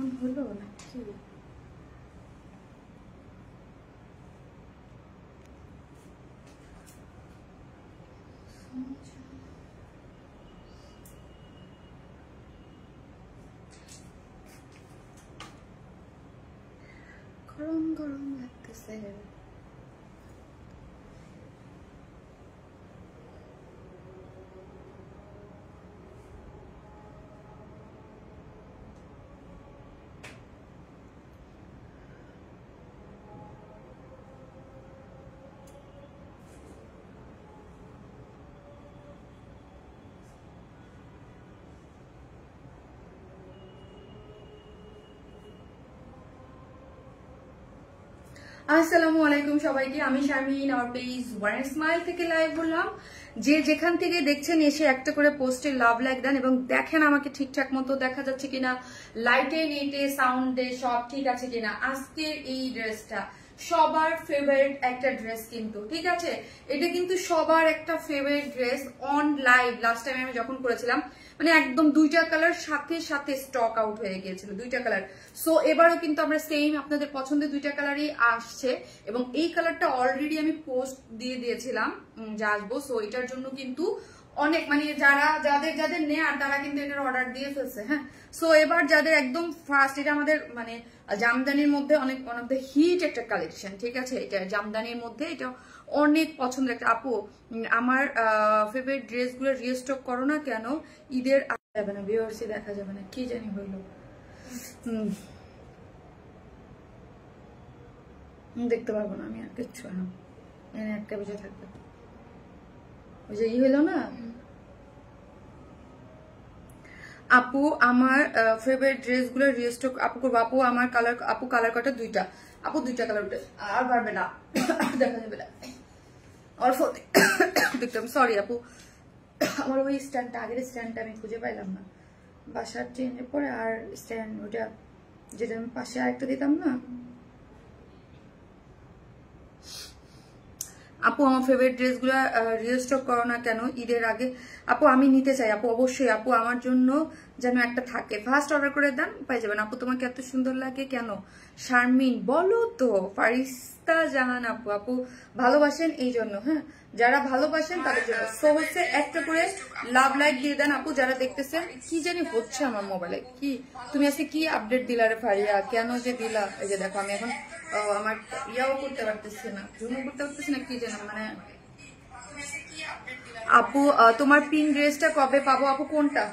On হলো নাকি? গরম গরম লাগতেছে। আসসালামু আলাইকুম সবাইকে, আমি শারমিন, আমার পেজ ওয়ান স্মাইল থেকে লাইভ বললাম। যে যেখান থেকে দেখছেন এসে একটা করে পোস্টে লাভ লাইক দেন এবং দেখেন আমাকে ঠিকঠাক মতো দেখা যাচ্ছে কিনা, লাইটে নেটে সাউন্ডে সব ঠিক আছে কিনা। আজকের এই ড্রেসটা সবার ফেভারিট একটা ড্রেস, কিন্তু ঠিক আছে, এটা কিন্তু সবার একটা favourite dress. On live last time আমি যখন করেছিলাম, মানে একদম দুইটা কালার সাথে সাথে স্টক আউট হয়ে গিয়েছিল, দুইটা কালার। সো এবারও কিন্তু আমরা সেম আপনাদের পছন্দের দুইটা কালারই আসছে এবং এই কালারটা অলরেডি আমি পোস্ট দিয়ে দিয়েছিলাম যে আসবো। সো এটার জন্য কিন্তু অনেক, মানে যাদের যাদের নেয়ার তারা কিন্তু এটার অর্ডার দিয়ে ফেলছে। হ্যাঁ, সো এবার যাদের একদম ফার্স্ট, এটা আমাদের মানে জামদানির মধ্যে অনেক ওয়ান অফ দ্য হিট একটা কালেকশন, ঠিক আছে। এটা জামদানির মধ্যে এটা অনেক পছন্দের একটা। আপু আমার ফেভারিট ড্রেসগুলো রিস্টক করো না কেন? ঈদের যাবে না, ভিউয়ার্সি দেখা যাবে না, কি জানি হইলো। দেখতে পারবো না আমি আর কিচ্ছু। হ্যাঁ, একটা বেজে থাকবে, ওই যে ই হইলো না। আপু আমার ফেভারিট ড্রেসগুলো রিস্টক আপু করবো। আপু আমার কালার, আপু কালার কটা? দুইটা। আপু দুইটা কালার উঠে আর পারবে না, দেখা যাবে না। অল্প দেখতাম, সরি আপু। আমার ওই স্ট্যান্ডটা, আগের স্ট্যান্ডটা আমি খুঁজে পাইলাম না বাসার ট্রেনের পরে। আর স্ট্যান্ড ওটা যেটা আমি পাশে আরেকটা দিতাম না। আপু আমার ফেভারিট ড্রেসগুলো রিস্টক করো না কেন ঈদের আগে? আপু আমি নিতে চাই আপু, অবশ্যই আপু, আমার জন্য যেন একটা থাকে। ফার্স্ট অর্ডার করে দেন, পাই যাবেন। আপু তোমাকে এত সুন্দর লাগে কেন? শারমিন বলো তো। ফারিস্তা জাহান আপু, আপু ভালোবাসেন এই জন্য। হ্যাঁ, যারা ভালোবাসেন তাদের জন্য। সো হচ্ছে একটা করে লাভ লাইক দিয়ে দেন আপু যারা দেখতেছেন। কি জানি হচ্ছে আমার মোবাইলে, কি তুমি আজকে কি আপডেট দিলা রে ফারিয়া? কেন যে দিলা? এই যে দেখো আমি এখন আমার ইয়াও করতে পারতেছি না, জুমও করতে পারতেছি না, কি জানো মানে। আপু তোমার পিঙ্ক ড্রেসটা কবে পাবো? আপু কোনটা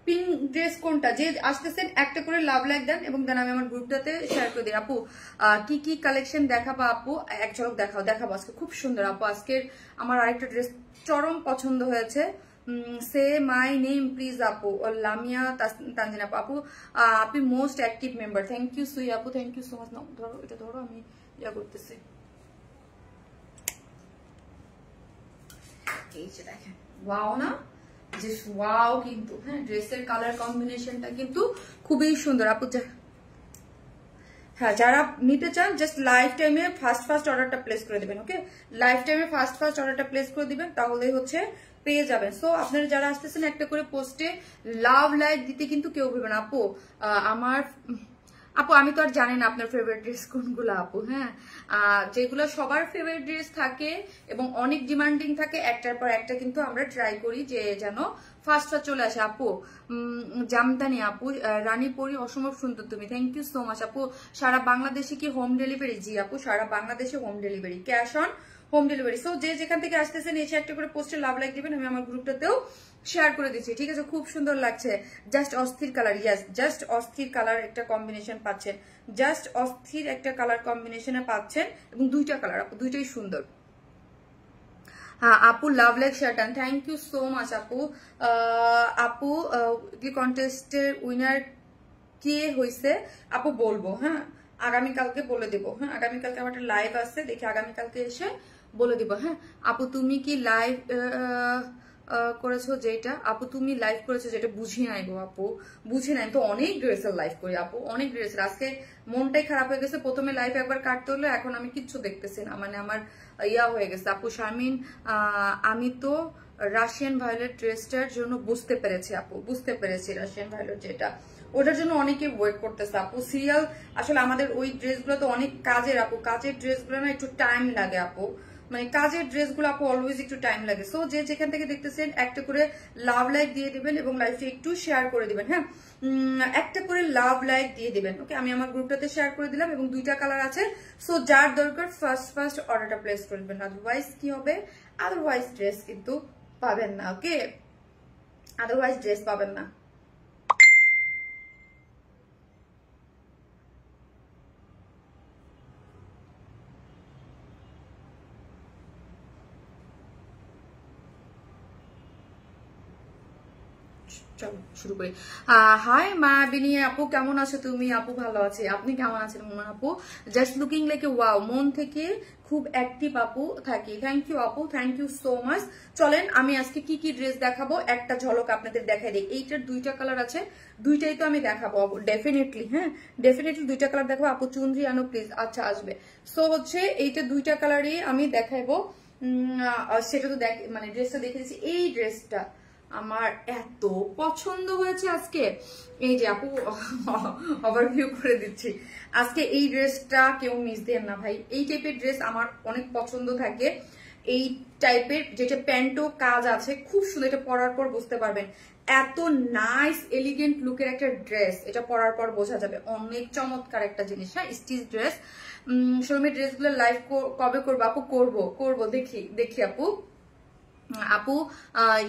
পিঙ্ক ড্রেস? কোনটা যে আসতেছেন একটা করে লাভ লাইক দেন এবং দেন আমি আমার গ্রুপটাতে শেয়ার করে দিই। আপু কি কি কালেকশন দেখাবো? আপু এক ঝলক দেখাবো আজকে, খুব সুন্দর। আপু আজকের আমার আরেকটা ড্রেস চরম পছন্দ হয়েছে। সে মাই নেম প্লিজ আপু। লামিয়া তানজিন আপু, আপু আপনি most active member. Thank you সুই আপু, থ্যাংক ইউ সো মাচ। ধরো এটা, ধরো আমি ইয়া করতেছি। এই যে দেখেন, ওয়াও না, যে ওয়াও কিন্তু। হ্যাঁ, ড্রেসের কালার কম্বিনেশনটা কিন্তু খুবই সুন্দর আপু। হ্যাঁ, যারা নিতে চান জাস্ট লাইফ টাইমে ফার্স্ট অর্ডারটা প্লেস করে দিবেন। ওকে, লাইফ টাইমে ফার্স্ট অর্ডারটা প্লেস করে দিবেন, তাহলেই হচ্ছে পেয়ে যাবেন। সো আপনারা যারা আসতেছেন একটা করে পোস্টে লাভ লাইক দিতে কিন্তু কেউ ভুলবেন। আপু আমার, আপু আমি তো আর জানি না আপনার ফেভারিট ড্রেস কোনগুলো আপু। হ্যাঁ, যেগুলো সবার ফেভারিট ড্রেস থাকে এবং অনেক ডিমান্ডিং থাকে, একটার পর একটা কিন্তু আমরা ট্রাই করি যে যেন ফার্স্ট চলে আসে। আপু জামদানি আপু, রানী পরি অসম্ভব সুন্দর তুমি, থ্যাংক ইউ সো মাচ আপু। সারা বাংলাদেশে কি হোম ডেলিভারি? জি আপু, সারা বাংলাদেশে home delivery, cash on home delivery. So যে যেখান থেকে আসতেছেন এসে একটা করে পোস্টে লাভ লাইক দিবেন, আমি আমার গ্রুপটাতেও শেয়ার করে দিচ্ছি, ঠিক আছে। খুব সুন্দর লাগছে, জাস্ট অস্থির কালার। ইয়াস, জাস্ট অস্থির কালার একটা কম্বিনেশন পাচ্ছেন, জাস্ট অস্থির একটা কালার কম্বিনেশনে পাচ্ছেন এবং দুইটা কালার আপু, দুইটাই সুন্দর। হ্যাঁ আপু লাভ লাইক শার্টান, থ্যাংক ইউ সো মাচ আপু। আপু কন্টেস্টের উইনার কে হয়েছে আপু বলবো। হ্যাঁ, আগামীকালকে বলে দেবো। হ্যাঁ, আগামীকালকে আমার একটা লাইভ আছে, দেখি আগামীকালকে এসে বলে দিব। হ্যাঁ আপু তুমি কি লাইভ করেছো যেটা? আপু তুমি লাইভ করেছো যেটা? বুঝি নাই গো আপু, বুঝি নাই। তো অনেক ড্রেসের লাইভ করি আপু, অনেক ড্রেসের। আজকে মনটাই খারাপ হয়ে গেছে, প্রথমে লাইভ একবার কাটতে হলো, এখন আমি কিচ্ছু দেখতেছি না, মানে আমার ইয়া হয়ে গেছে। আপু শারমিন আমি তো রাশিয়ান ভায়োলেট ড্রেসটার জন্য বুঝতে পেরেছি আপু, বুঝতে পেরেছি রাশিয়ান ভায়োলেট যেটা ওটার জন্য অনেকে ওয়েট করতেছে আপু। সিরিয়াল আসলে আমাদের ওই ড্রেসগুলো তো অনেক কাজের আপু, কাজের ড্রেসগুলো না একটু টাইম লাগে আপু, মানে কাজের ড্রেসগুলো আপু অলওয়েজ একটু টাইম লাগে। সো যে যেখান থেকে দেখতেছেন একটা করে লাভ লাইক দিয়ে দিবেন এবং লাইভটা একটু শেয়ার করে দিবেন। হ্যাঁ, একটা করে লাভ লাইক দিয়ে দিবেন। ওকে, আমি আমার গ্রুপটাতে শেয়ার করে দিলাম এবং 2টা কালার আছে। সো যার দরকার ফার্স্ট অর্ডারটা প্লেস করবেন, আদারওয়াইজ কি হবে, আদারওয়াইজ ড্রেস কিন্তু পাবেন না। ওকে, আদারওয়াইজ ড্রেস পাবেন না। চলো শুরু করি। হাই মা বিনি আপু, কেমন আছো তুমি? আপু ভালো আছে, আপনি কেমন আছেন মোমান আপু? Just looking like a wow, মন থেকে খুব অ্যাক্টিভ আপু থাকি। থ্যাংক ইউ আপু, থ্যাংক ইউ সো মাচ। চলেন আমি আজকে কি কি ড্রেস দেখাবো একটা ঝলক আপনাদের দেখাই দিই। এইটার 2টা কালার আছে, 2টাই তো আমি দেখাবো ডেফিনেটলি। হ্যাঁ, ডেফিনেটলি 2টা কালার দেখাবো আপু। চুনরি আনো প্লিজ। আচ্ছা আসবে। সো হচ্ছে এইটা 2টা কালারই আমি দেখাবো। সেটা তো মানে ড্রেসটা দেখে দিচ্ছি। এই ড্রেসটা আমার এত পছন্দ হয়েছে আজকে, এই যে আপু ওভারভিউ করে দিচ্ছি। আজকে এই ড্রেসটা কেউ মিস দেন না ভাই। এই টাইপের ড্রেস আমার অনেক পছন্দ থাকে। এই টাইপের যেটা প্যান্টও কাজ আছে, খুব সুন্দর। এটা পরার পর বুঝতে পারবেন এত নাইস এলিগেন্ট লুকের একটা ড্রেস, এটা পরার পর বোঝা যাবে অনেক চমৎকার একটা জিনিস। হ্যাঁ, স্টিচ ড্রেস। শোরুমের ড্রেসগুলো লাইভ কবে করবো আপু? করবো দেখি আপু। আপু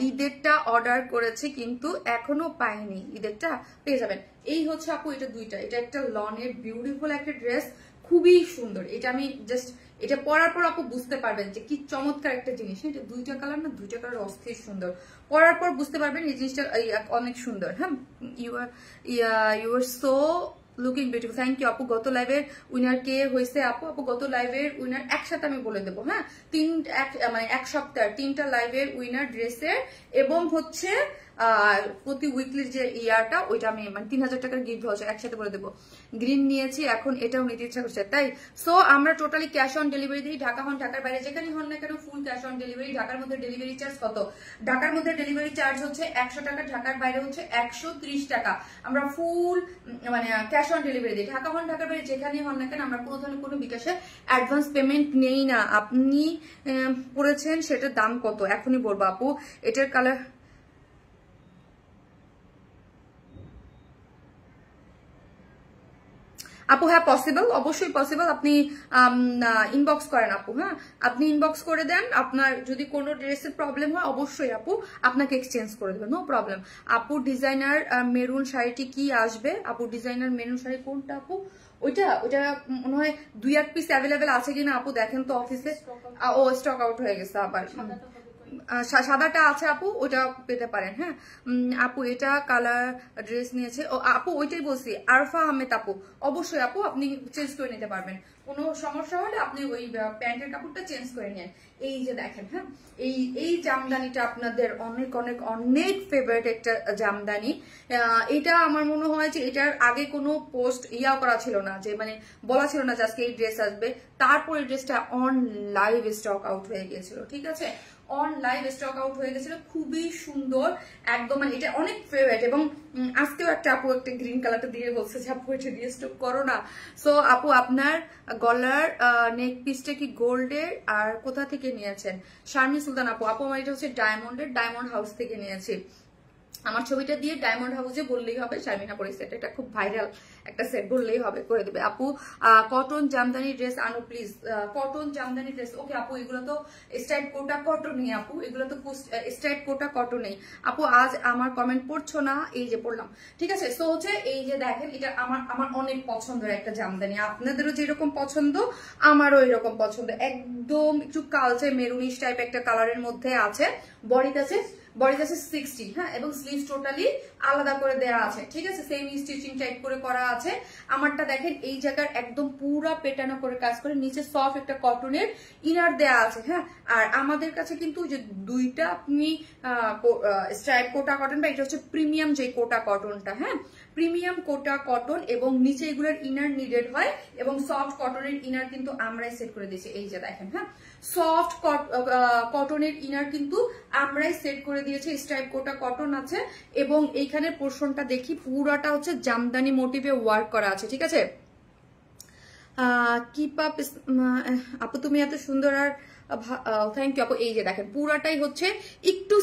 ঈদেরটা অর্ডার করেছি কিন্তু এখনো পাইনি, ঈদেরটা পেয়ে যাবেন। এই হচ্ছে আপু এটা 2টা। এটা একটা লনের বিউটিফুল একটা ড্রেস, খুবই সুন্দর। এটা আমি জাস্ট এটা পরার পর আপু বুঝতে পারবেন যে কি চমৎকার একটা জিনিস। এটা 2টা কালার না, 2টা কালার অস্থির সুন্দর। পরার পর বুঝতে পারবেন এই জিনিসটা অনেক সুন্দর। হ্যাঁ, you are so looking beautiful. Thank you আপু। গত লাইভের উইনার কে হয়েছে আপু? আপু গত লাইভের উইনার একসাথে আমি বলে দেবো। হ্যাঁ, মানে এক সপ্তাহ 3টা লাইভের উইনার ড্রেসের এবং হচ্ছে প্রতি উইকলির যে ইয়ারটা ওইটা আমি মানে 3000 টাকার গিফট ভাউচার একসাথে বলে দেবো। গ্রিন নিয়েছি, এখন এটাও নিতে ইচ্ছা করছে তাই। সো আমরা টোটালি ক্যাশ অন ডেলিভারি দিই। ঢাকা হন ঢাকার বাইরে যেখানে হন না কেন ফুল ক্যাশ অন ডেলিভারি। ঢাকার মধ্যে ডেলিভারি চার্জ কত? ঢাকার মধ্যে ডেলিভারি চার্জ হচ্ছে 100 টাকা, ঢাকার বাইরে হচ্ছে 130 টাকা। আমরা ফুল মানে ক্যাশ অন ডেলিভারি দিই। ঢাকা হন ঢাকার বাইরে যেখানে হন না কেন আমরা কোনো ধরনের কোনো বিকাশে অ্যাডভান্স পেমেন্ট নেই না। আপনি পড়েছেন সেটার দাম কত এখনই বলবো আপু। এটার কালার আপু হ্যাঁ পসিবল, অবশ্যই পসিবল। আপনি ইনবক্স করেন আপু। হ্যাঁ, আপনি ইনবক্স করে দেন। আপনার যদি কোনো ড্রেসের প্রবলেম হয় অবশ্যই আপু আপনাকে এক্সচেঞ্জ করে দেবেন, নো প্রবলেম। আপু ডিজাইনার মেরুন শাড়িটি কি আসবে? আপু ডিজাইনার মেরুন শাড়ি কোনটা আপু? ওইটা মনে হয় 2-1 পিস অ্যাভেলেবেল আছে কিনা আপু দেখেন তো অফিসে। ও স্টক আউট হয়ে গেছে আবার। সাদাটা আছে আপু, ওটা পেতে পারেন। হ্যাঁ আপু এটা কালার ড্রেস নিয়েছে। ও আপু ওইটাই বলছি, আরফা আহমেদ আপু। অবশ্যই আপু আপনি চেঞ্জ করে নিতে পারবেন, কোনো সমস্যা হলে আপনি ওই প্যান্টের কাপড়টা চেঞ্জ করে নেন। এই যে দেখেন, হ্যাঁ এই জামদানিটা আপনাদের অনেক অনেক অনেক ফেভারিট একটা জামদানি। এটা আমার মনে হয় যে এটার আগে কোনো পোস্ট করা ছিল না, যে মানে বলা ছিল না যে আজকে এই ড্রেস আসবে। তারপর এই ড্রেসটা অন লাইভ স্টক আউট হয়ে গিয়েছিল, ঠিক আছে, অন লাইভ স্টক আউট হয়ে গেছিল। খুবই সুন্দর একদম, মানে এটা অনেক ফেভারিট। এবং আজকেও একটা আপু একটা গ্রিন কালারটা দিয়ে বলছে যে আপু এটা দিয়ে স্টক করো না। সো আপু আপনার গলার নেক পিসটা কি গোল্ডের আর কোথা থেকে নিয়েছেন? শারমিন সুলতান আপু। আপু আমার এটা হচ্ছে ডায়মন্ডের, ডায়মন্ড হাউস থেকে নিয়েছি। আমার ছবিটা দিয়ে ডায়মন্ড হাউসে বললেই হবে শারমিনা পরি সেট, এটা খুব ভাইরাল একটা সেট, বললেই হবে করে দেবে। আপু কটন জামদানি ড্রেস আনো প্লিজ। কটন জামদানি ড্রেস ওকে আপু, এগুলো তো স্ট্রাইপ কোটা কটনই আপু, এগুলো তো স্ট্রাইপ কোটা কটনই আপু। আজ আমার কমেন্ট পড়ছো না, এই যে পড়লাম, ঠিক আছে। সো হচ্ছে এই যে দেখেন, এটা আমার অনেক পছন্দের একটা জামদানি। আপনাদেরও যেরকম পছন্দ আমারও এরকম পছন্দ। একদম একটু কালচে মেরুনিশ টাইপ একটা কালারের মধ্যে আছে। বডিতে আছে 60। হ্যাঁ, এবং স্লিভস টোটালি আলাদা করে দেওয়া আছে, ঠিক আছে, সেম স্টিচিং টাইপ করে করা আছে। আমারটা দেখেন এই জায়গার একদম পুরা পেটানো করে কাজ করে, নিচে সফট একটা কটনের ইনার দেওয়া আছে। হ্যাঁ, আর আমাদের কাছে কিন্তু যে দুইটা আপনি স্ট্রাইপ কোটা কটন বা এটা হচ্ছে প্রিমিয়াম যে কোটা কটনটা। হ্যাঁ, প্রিমিয়াম কোটা কটন এবং নিচে এগুলোর ইনার নিডেড হয় এবং সফট কটনের ইনার কিন্তু আমরাই সেট করে দিয়েছি। এই যে দেখেন, হ্যাঁ সফট কটনের ইনার কিন্তু আমরাই সেট করে দিয়েছে, স্ট্রাইপ কোটা কটন আছে এবং এইখানে পোর্শনটা দেখি পুরাটা হচ্ছে জামদানি মোটিভে ওয়ার্ক করা আছে, ঠিক আছে। কিপ আপ আপু, তুমি এত সুন্দর, আর থ্যাংক ইউ আপু। এই যে দেখেন পুরাটাই হচ্ছে একটু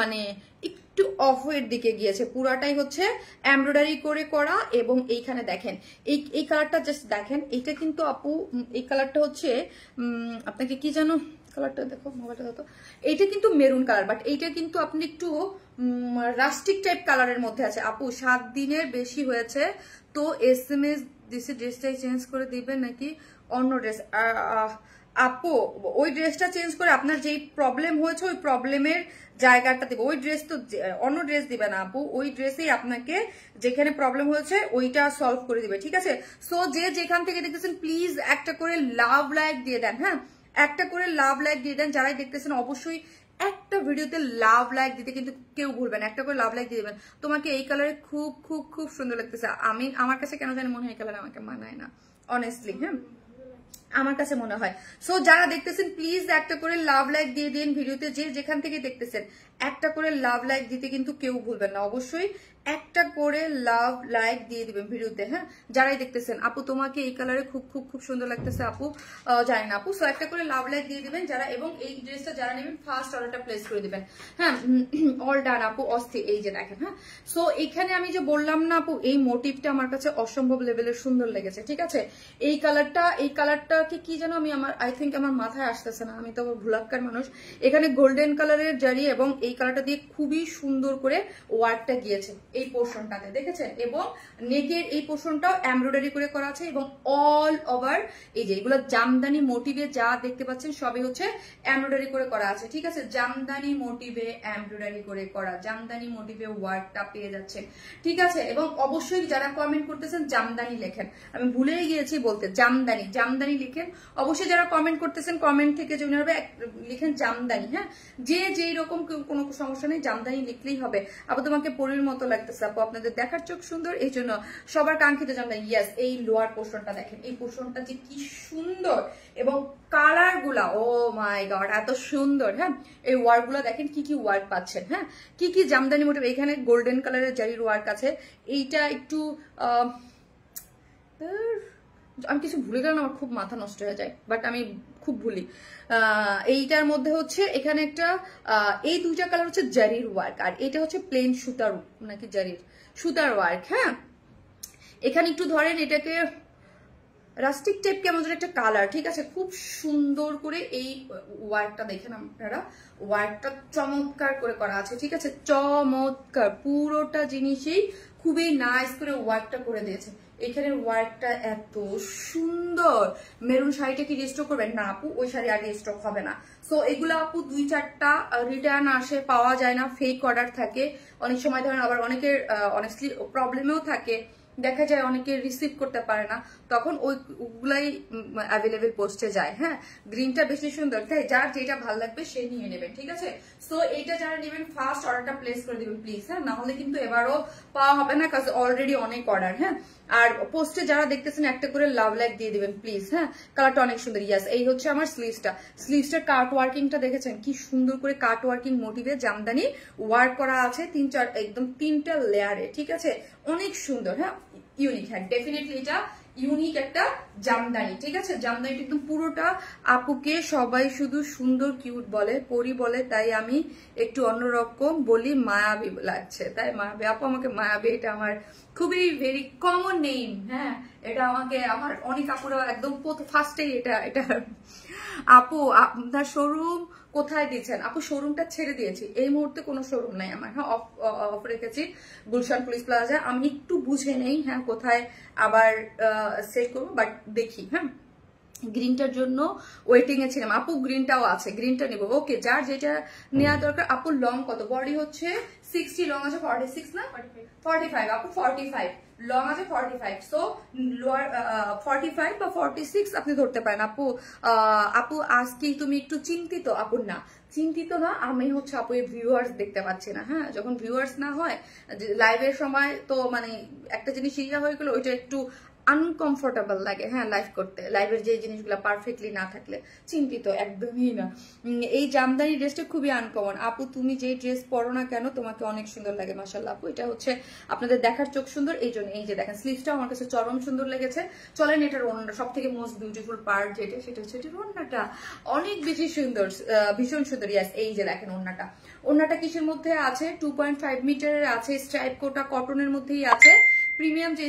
মানে একটু অফ এর দিকে গিয়েছে, পুরাটাই হচ্ছে এমব্রয়ডারি করে করা। এবং এইখানে দেখেন এই কালারটা জাস্ট দেখেন, এইটা কিন্তু আপু এই কালারটা হচ্ছে আপনাকে কি জানো কালারটা দেখো, মোবাইলটা দেখো, এইটা কিন্তু মেরুন কালার, বাট এইটা কিন্তু আপনি একটু রাস্টিক টাইপ কালারের মধ্যে আছে। আপু 7 দিনের বেশি হয়েছে তো SMS দিছে, ড্রেসটাই চেঞ্জ করে দিবেন নাকি অন্য ড্রেস? আপু ওই ড্রেসটা চেঞ্জ করে আপনার যেই প্রবলেম হয়েছে ওই প্রবলেমের জায়গাটা দিবে, ওই ড্রেস তো অন্য ড্রেস দিবে না আপু, ওই ড্রেসেই আপনাকে যেখানে প্রবলেম হয়েছে ওইটা সলভ করে দিবে, ঠিক আছে। সো যে যেখান থেকে দেখতেছেন প্লিজ একটা করে লাভ লাইক দিয়ে দেন, হ্যাঁ একটা করে লাভ লাইক দিয়ে দেন। যারাই দেখতেছেন অবশ্যই একটা ভিডিওতে লাভ লাইক দিতে কিন্তু কেউ ভুলবেন, একটা করে লাভ লাইক দিয়ে দেবেন। তোমাকে এই কালারে খুব খুব খুব সুন্দর লাগতেছে। আমার কাছে কেন জানি মনে হয় এই কালার আমাকে মানায় না, অনেস্টলি, হ্যাঁ আমার কাছে মনে হয়। সো যারা দেখতেছেন প্লিজ একটা করে লাভ লাইক দিয়ে দিন ভিডিওতে, যে যেখান থেকে দেখতেছেন একটা করে লাভ লাইক দিতে কিন্তু কেউ ভুলবেন না, অবশ্যই একটা করে লাভ লাইক দিয়ে দিবেন ভিডিওতে, হ্যাঁ যারাই দেখতেছেন। আপু তোমাকে এই কালারে খুব খুব খুব সুন্দর লাগতেছে আপু, জানি না আপু। সো একটা করে লাভ লাইক দিয়ে দিবেন যারা, এবং এই ড্রেসটা যারা নেবেন ফার্স্ট অর্ডারটা প্লেস করে দিবেন, হ্যাঁ অল ডান আপু, অস্থির। এই যে দেখেন, হ্যাঁ সো এখানে আমি যে বললাম না আপু, এই মোটিভটা আমার কাছে অসম্ভব লেভেলের সুন্দর লেগেছে, ঠিক আছে। এই কালারটাকে কি যেন আমি আই থিঙ্ক আমার মাথায় আসতেছে না, আমি তো ভুলাক্কার মানুষ। এখানে গোল্ডেন কালারের জারি এবং এই কালারটা দিয়ে খুবই সুন্দর করে ওয়ার্কটা গিয়েছে এই পোর্শনটাতে, দেখেছেন। এবং নেকের এই পোর্শনটাও এমব্রয়ডারি করে করা আছে এবং অল ওভার এই যে এগুলো জামদানি মোটিভে যা দেখতে পাচ্ছেন সবই হচ্ছে এমব্রয়ডারি করে করা আছে, ঠিক আছে। জামদানি মোটিভে এমব্রয়ডারি করে করা, জামদানি মোটিভে ওয়ার্কটা পেয়ে যাচ্ছেন, ঠিক আছে। এবং অবশ্যই যারা কমেন্ট করতেছেন জামদানি লেখেন, আমি ভুলেই গিয়েছি বলতে, জামদানি লিখেন। অবশ্যই যারা কমেন্ট করতেছেন কমেন্ট থেকে জেনে হবে লিখেন জামদানি, হ্যাঁ যে যেই রকম কোনো সমস্যা নেই, জামদানি লিখলেই হবে। আপু তোমাকে পরীর মতো লাগতেছে আপু, আপনাদের দেখার চোখ সুন্দর এই জন্য সবার কাঙ্ক্ষিত জামদানি। ইয়েস, এই লোয়ার পোর্শনটা দেখেন, এই পোর্শনটা যে কি সুন্দর এবং কালার গুলা, ও মাই গড এত সুন্দর, হ্যাঁ এই ওয়ার্ক গুলা দেখেন, কি কি ওয়ার্ক পাচ্ছেন, হ্যাঁ কি কি জামদানি মোটিভ। এখানে গোল্ডেন কালারের জারির ওয়ার্ক আছে, এইটা একটু আমি কিছু ভুলে গেলাম, আমার খুব মাথা নষ্ট হয়ে যায়, বাট আমি খুব ভুলি। এইটার মধ্যে হচ্ছে এখানে একটা এই দুইটা কালার হচ্ছে জারির ওয়ার্ক, আর এটা হচ্ছে প্লেন সুতার নাকি জারির সুতার ওয়ার্ক, হ্যাঁ এখানে একটু ধরেন এটাকে রাস্টিক টাইপ কেমন একটা কালার, ঠিক আছে। খুব সুন্দর করে এই ওয়ার্কটা দেখেন আপনারা, ওয়ার্কটা চমৎকার করে করা আছে, ঠিক আছে, চমৎকার পুরোটা জিনিসই খুবই নাইস করে ওয়ার্কটা করে দিয়েছে। এখানের ওয়ার্কটা এত সুন্দর। মেরুন শাড়িটা কি রিস্টক করবেন? না আপু, ওই শাড়ি আর রিস্টক হবে না। সো এগুলো আপু 2-4টা রিটার্ন আসে, পাওয়া যায় না, ফেক অর্ডার থাকে অনেক সময়, ধরেন আবার অনেকের অনেস্টলি প্রবলেমেও থাকে, দেখা যায় অনেকে রিসিভ করতে পারে না, তখন ওইগুলাই অ্যাভেলেবেল পোস্টে যায়, হ্যাঁ গ্রিনটা বেশি সুন্দর, তাই যার যেটা ভালো লাগবে সে নিয়ে নেবেন, ঠিক আছে। সো এইটা যারা নেবেন ফার্স্ট অর্ডারটা প্লেস করে দিবেন প্লিজ, হ্যাঁ না হলে কিন্তু এবারও পাওয়া হবে না, কারণ অলরেডি অনেক অর্ডার, হ্যাঁ। আর পোস্টে যারা দেখতেছেন একটা করে লাভ লাইক দিয়ে দিবেন প্লিজ, হ্যাঁ কালারটা অনেক সুন্দর। ইয়াস, এই হচ্ছে আমার স্লিভসটার কাট ওয়ার্কিংটা দেখেছেন কি সুন্দর করে কাট ওয়ার্কিং মোটিভে জামদানি ওয়ার্ক করা আছে, 3-4 লেয়ারে, ঠিক আছে অনেক সুন্দর, হ্যাঁ ইউনিক, হ্যাঁ ডেফিনেটলি এটা ইউনিক একটা জামদানি, ঠিক আছে। জামদানি কিন্তু পুরোটা আপুকে সবাই শুধু সুন্দর কিউট বলে, পরি বলে, তাই আমি একটু অন্যরকম বলি, মায়াবী লাগছে, তাই মায়াবী আপু আমাকে মায়াবী, এটা আমার খুবই ভেরি কমন নেম, হ্যাঁ এটা আমাকে আমার অনেক আপুরা একদম ফার্স্টেই এটা আপু আপনার শোরুম কোথায় দিচ্ছেন? আপু শোরুমটা ছেড়ে দিয়েছি, এই মুহূর্তে কোনো শোরুম নাই আমার, হ্যাঁ অফ রেখেছি গুলশান পুলিশ প্লাজা, আমি একটু বুঝে নেই হ্যাঁ কোথায় আবার সেট করবো, বাট দেখি, হ্যাঁ গ্রিনটার জন্য ওয়েটিং এ ছিলাম আপু, গ্রিনটাও আছে, গ্রিনটা নিবো, ওকে যার যেটা নেওয়া দরকার। আপু লং কত? বডি হচ্ছে 60, লং আছে 46 না 45, আপু 45 লং আছে 45, সো লোয়ার 45 বা 46 আপনি ধরতে পারেন আপু। আপু আজকে তুমি একটু চিন্তিত? আপু না চিন্তিত না, আমি হচ্ছে আপু এই ভিউয়ার্স দেখতে পাচ্ছি না, হ্যাঁ যখন ভিউয়ার্স না হয় লাইভের সময় তো মানে একটা জিনিস ইয়া হয়ে গেলো, ওইটা একটু আনকমফোর্টেবল লাগে, হ্যাঁ লাইভ করতে, লাইভের যে জিনিসগুলো পারফেক্টলি না থাকলে চিন্তিত একদমই না। এই জামদানি ড্রেসটা খুবই আনকমন। আপু তুমি যে ড্রেস পরো না কেন তোমাকে অনেক সুন্দর লাগে মাশাআল্লাহ আপু। এটা হচ্ছে আপনাদের দেখার চোখ সুন্দর এই জন্য। এই যে দেখেন স্লিভসটাও আমার কাছে চরম সুন্দর লেগেছে। চলেন এটার ওড়নাটা, সব থেকে মোস্ট বিউটিফুল পার্ট যেটা সেটা হচ্ছে এটার ওড়নাটা, অনেক বেশি সুন্দর, ভীষণ সুন্দর। ইয়াস এই যে দেখেন ওড়নাটা, ওড়নাটা কিসের মধ্যে আছে 2.5 মিটারের আছে, স্ট্রাইপ কোটা কটনের মধ্যেই আছে, প্রিমিয়াম যে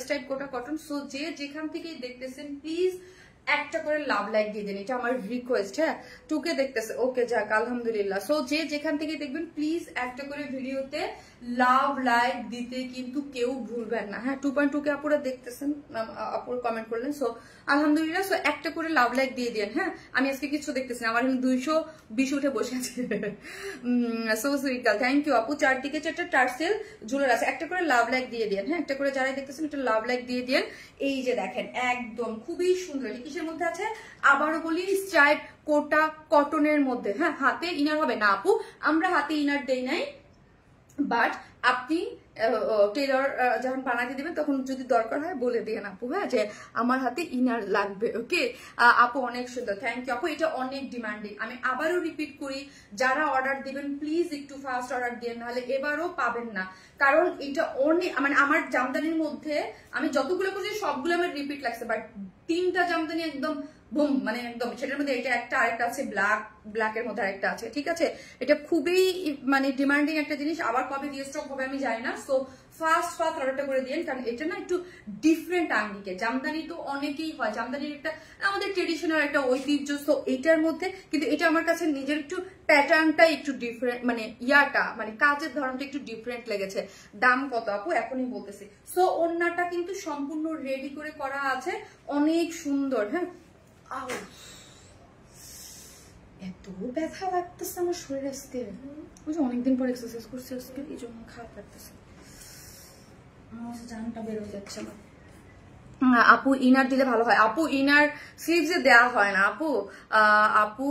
স্ট্রাইপ কোটা কটন। সো যে যেখান থেকে দেখতেছেন প্লিজ একটা করে লাভ লাইক দিয়ে দেন, এটা আমার রিকোয়েস্ট। হ্যাঁ টুকে দেখতেছে, ওকে যাক আলহামদুলিল্লাহ। সো যে যেখান থেকে দেখবেন প্লিজ একটা করে ভিডিওতে লাভ লাইক দিতে কিন্তু কেউ ভুলবেন না। হ্যাঁ 2.2 কে আপুরা দেখতেছেন, আপুর কমেন্ট করলেন, সো আলহামদুলিল্লাহ। সো একটা করে লাভ লাইক দিয়ে দেন। হ্যাঁ আমি আজকে কিছু দেখতেছি না, আমার 220 উঠে বসে আছে। So sweet girl, thank you আপু। চারদিকে চারটা টার্সেল ঝুলে আছে, একটা করে লাভ লাইক দিয়ে দেন। হ্যাঁ একটা করে যারাই দেখতেছেন একটা লাভ লাইক দিয়ে দেন। এই যে দেখেন একদম খুবই সুন্দর, কিসের মধ্যে আছে আবারও বলি স্ট্রাইপ কোটা কটনের মধ্যে। হ্যাঁ হাতে ইনার হবে না আপু, আমরা হাতে ইনার দেই নাই, বাট আপনি টেলর যখন বানাতে দিবেন তখন যদি দরকার হয় বলে দিয়ে আপু, হ্যাঁ যে আমার হাতে ইনার লাগবে। ওকে আপু অনেক সুন্দর, থ্যাংক ইউ আপু। এটা অনেক ডিমান্ডিং, আমি আবারও রিপিট করি, যারা অর্ডার দিবেন প্লিজ একটু ফাস্ট অর্ডার দিয়ে, নাহলে এবারও পাবেন না। কারণ এটা অনেক, মানে আমার জামদানির মধ্যে আমি যতগুলো করছি সবগুলো আমার রিপিট লাগছে, বাট 3টা জামদানি একদম বুম, মানে একদম সেটার মধ্যে এটা একটা, আরেকটা আছে ব্ল্যাকের মধ্যে আরেকটা আছে, ঠিক আছে। এটা খুবই মানে ডিমান্ডিং একটা জিনিস, আবার কবে দিয়ে স্টক হবে আমি জানি না। সো ফাস্ট অর্ডারটা করে দিন, কারণ এটা না একটু ডিফারেন্ট আঙ্গিকে। জামদানি তো অনেকেই হয়, জামদানির একটা আমাদের ট্রেডিশনাল একটা ঐতিহ্য, সো এটার মধ্যে কিন্তু এটা আমার কাছে নিজের একটু প্যাটার্নটা একটু ডিফারেন্ট, মানে ইয়াটা মানে কাজের ধরনটা একটু ডিফারেন্ট লেগেছে। দাম কত আপু এখনই বলতেছি। সো ওড়নাটা কিন্তু সম্পূর্ণ রেডি করে করা আছে, অনেক সুন্দর। হ্যাঁ এত ব্যথা লাগতেছে আমার শরীর আজকে, বুঝছো অনেকদিন পর এক্সারসাইজ করছি আজকে, এই জন্য খারাপ লাগতেছে, জানটা বের হয়ে যাচ্ছে আমার। আপু ইনার দিলে ভালো হয় আপু, ইনার স্লিভসে দেওয়া হয় না আপু। আপু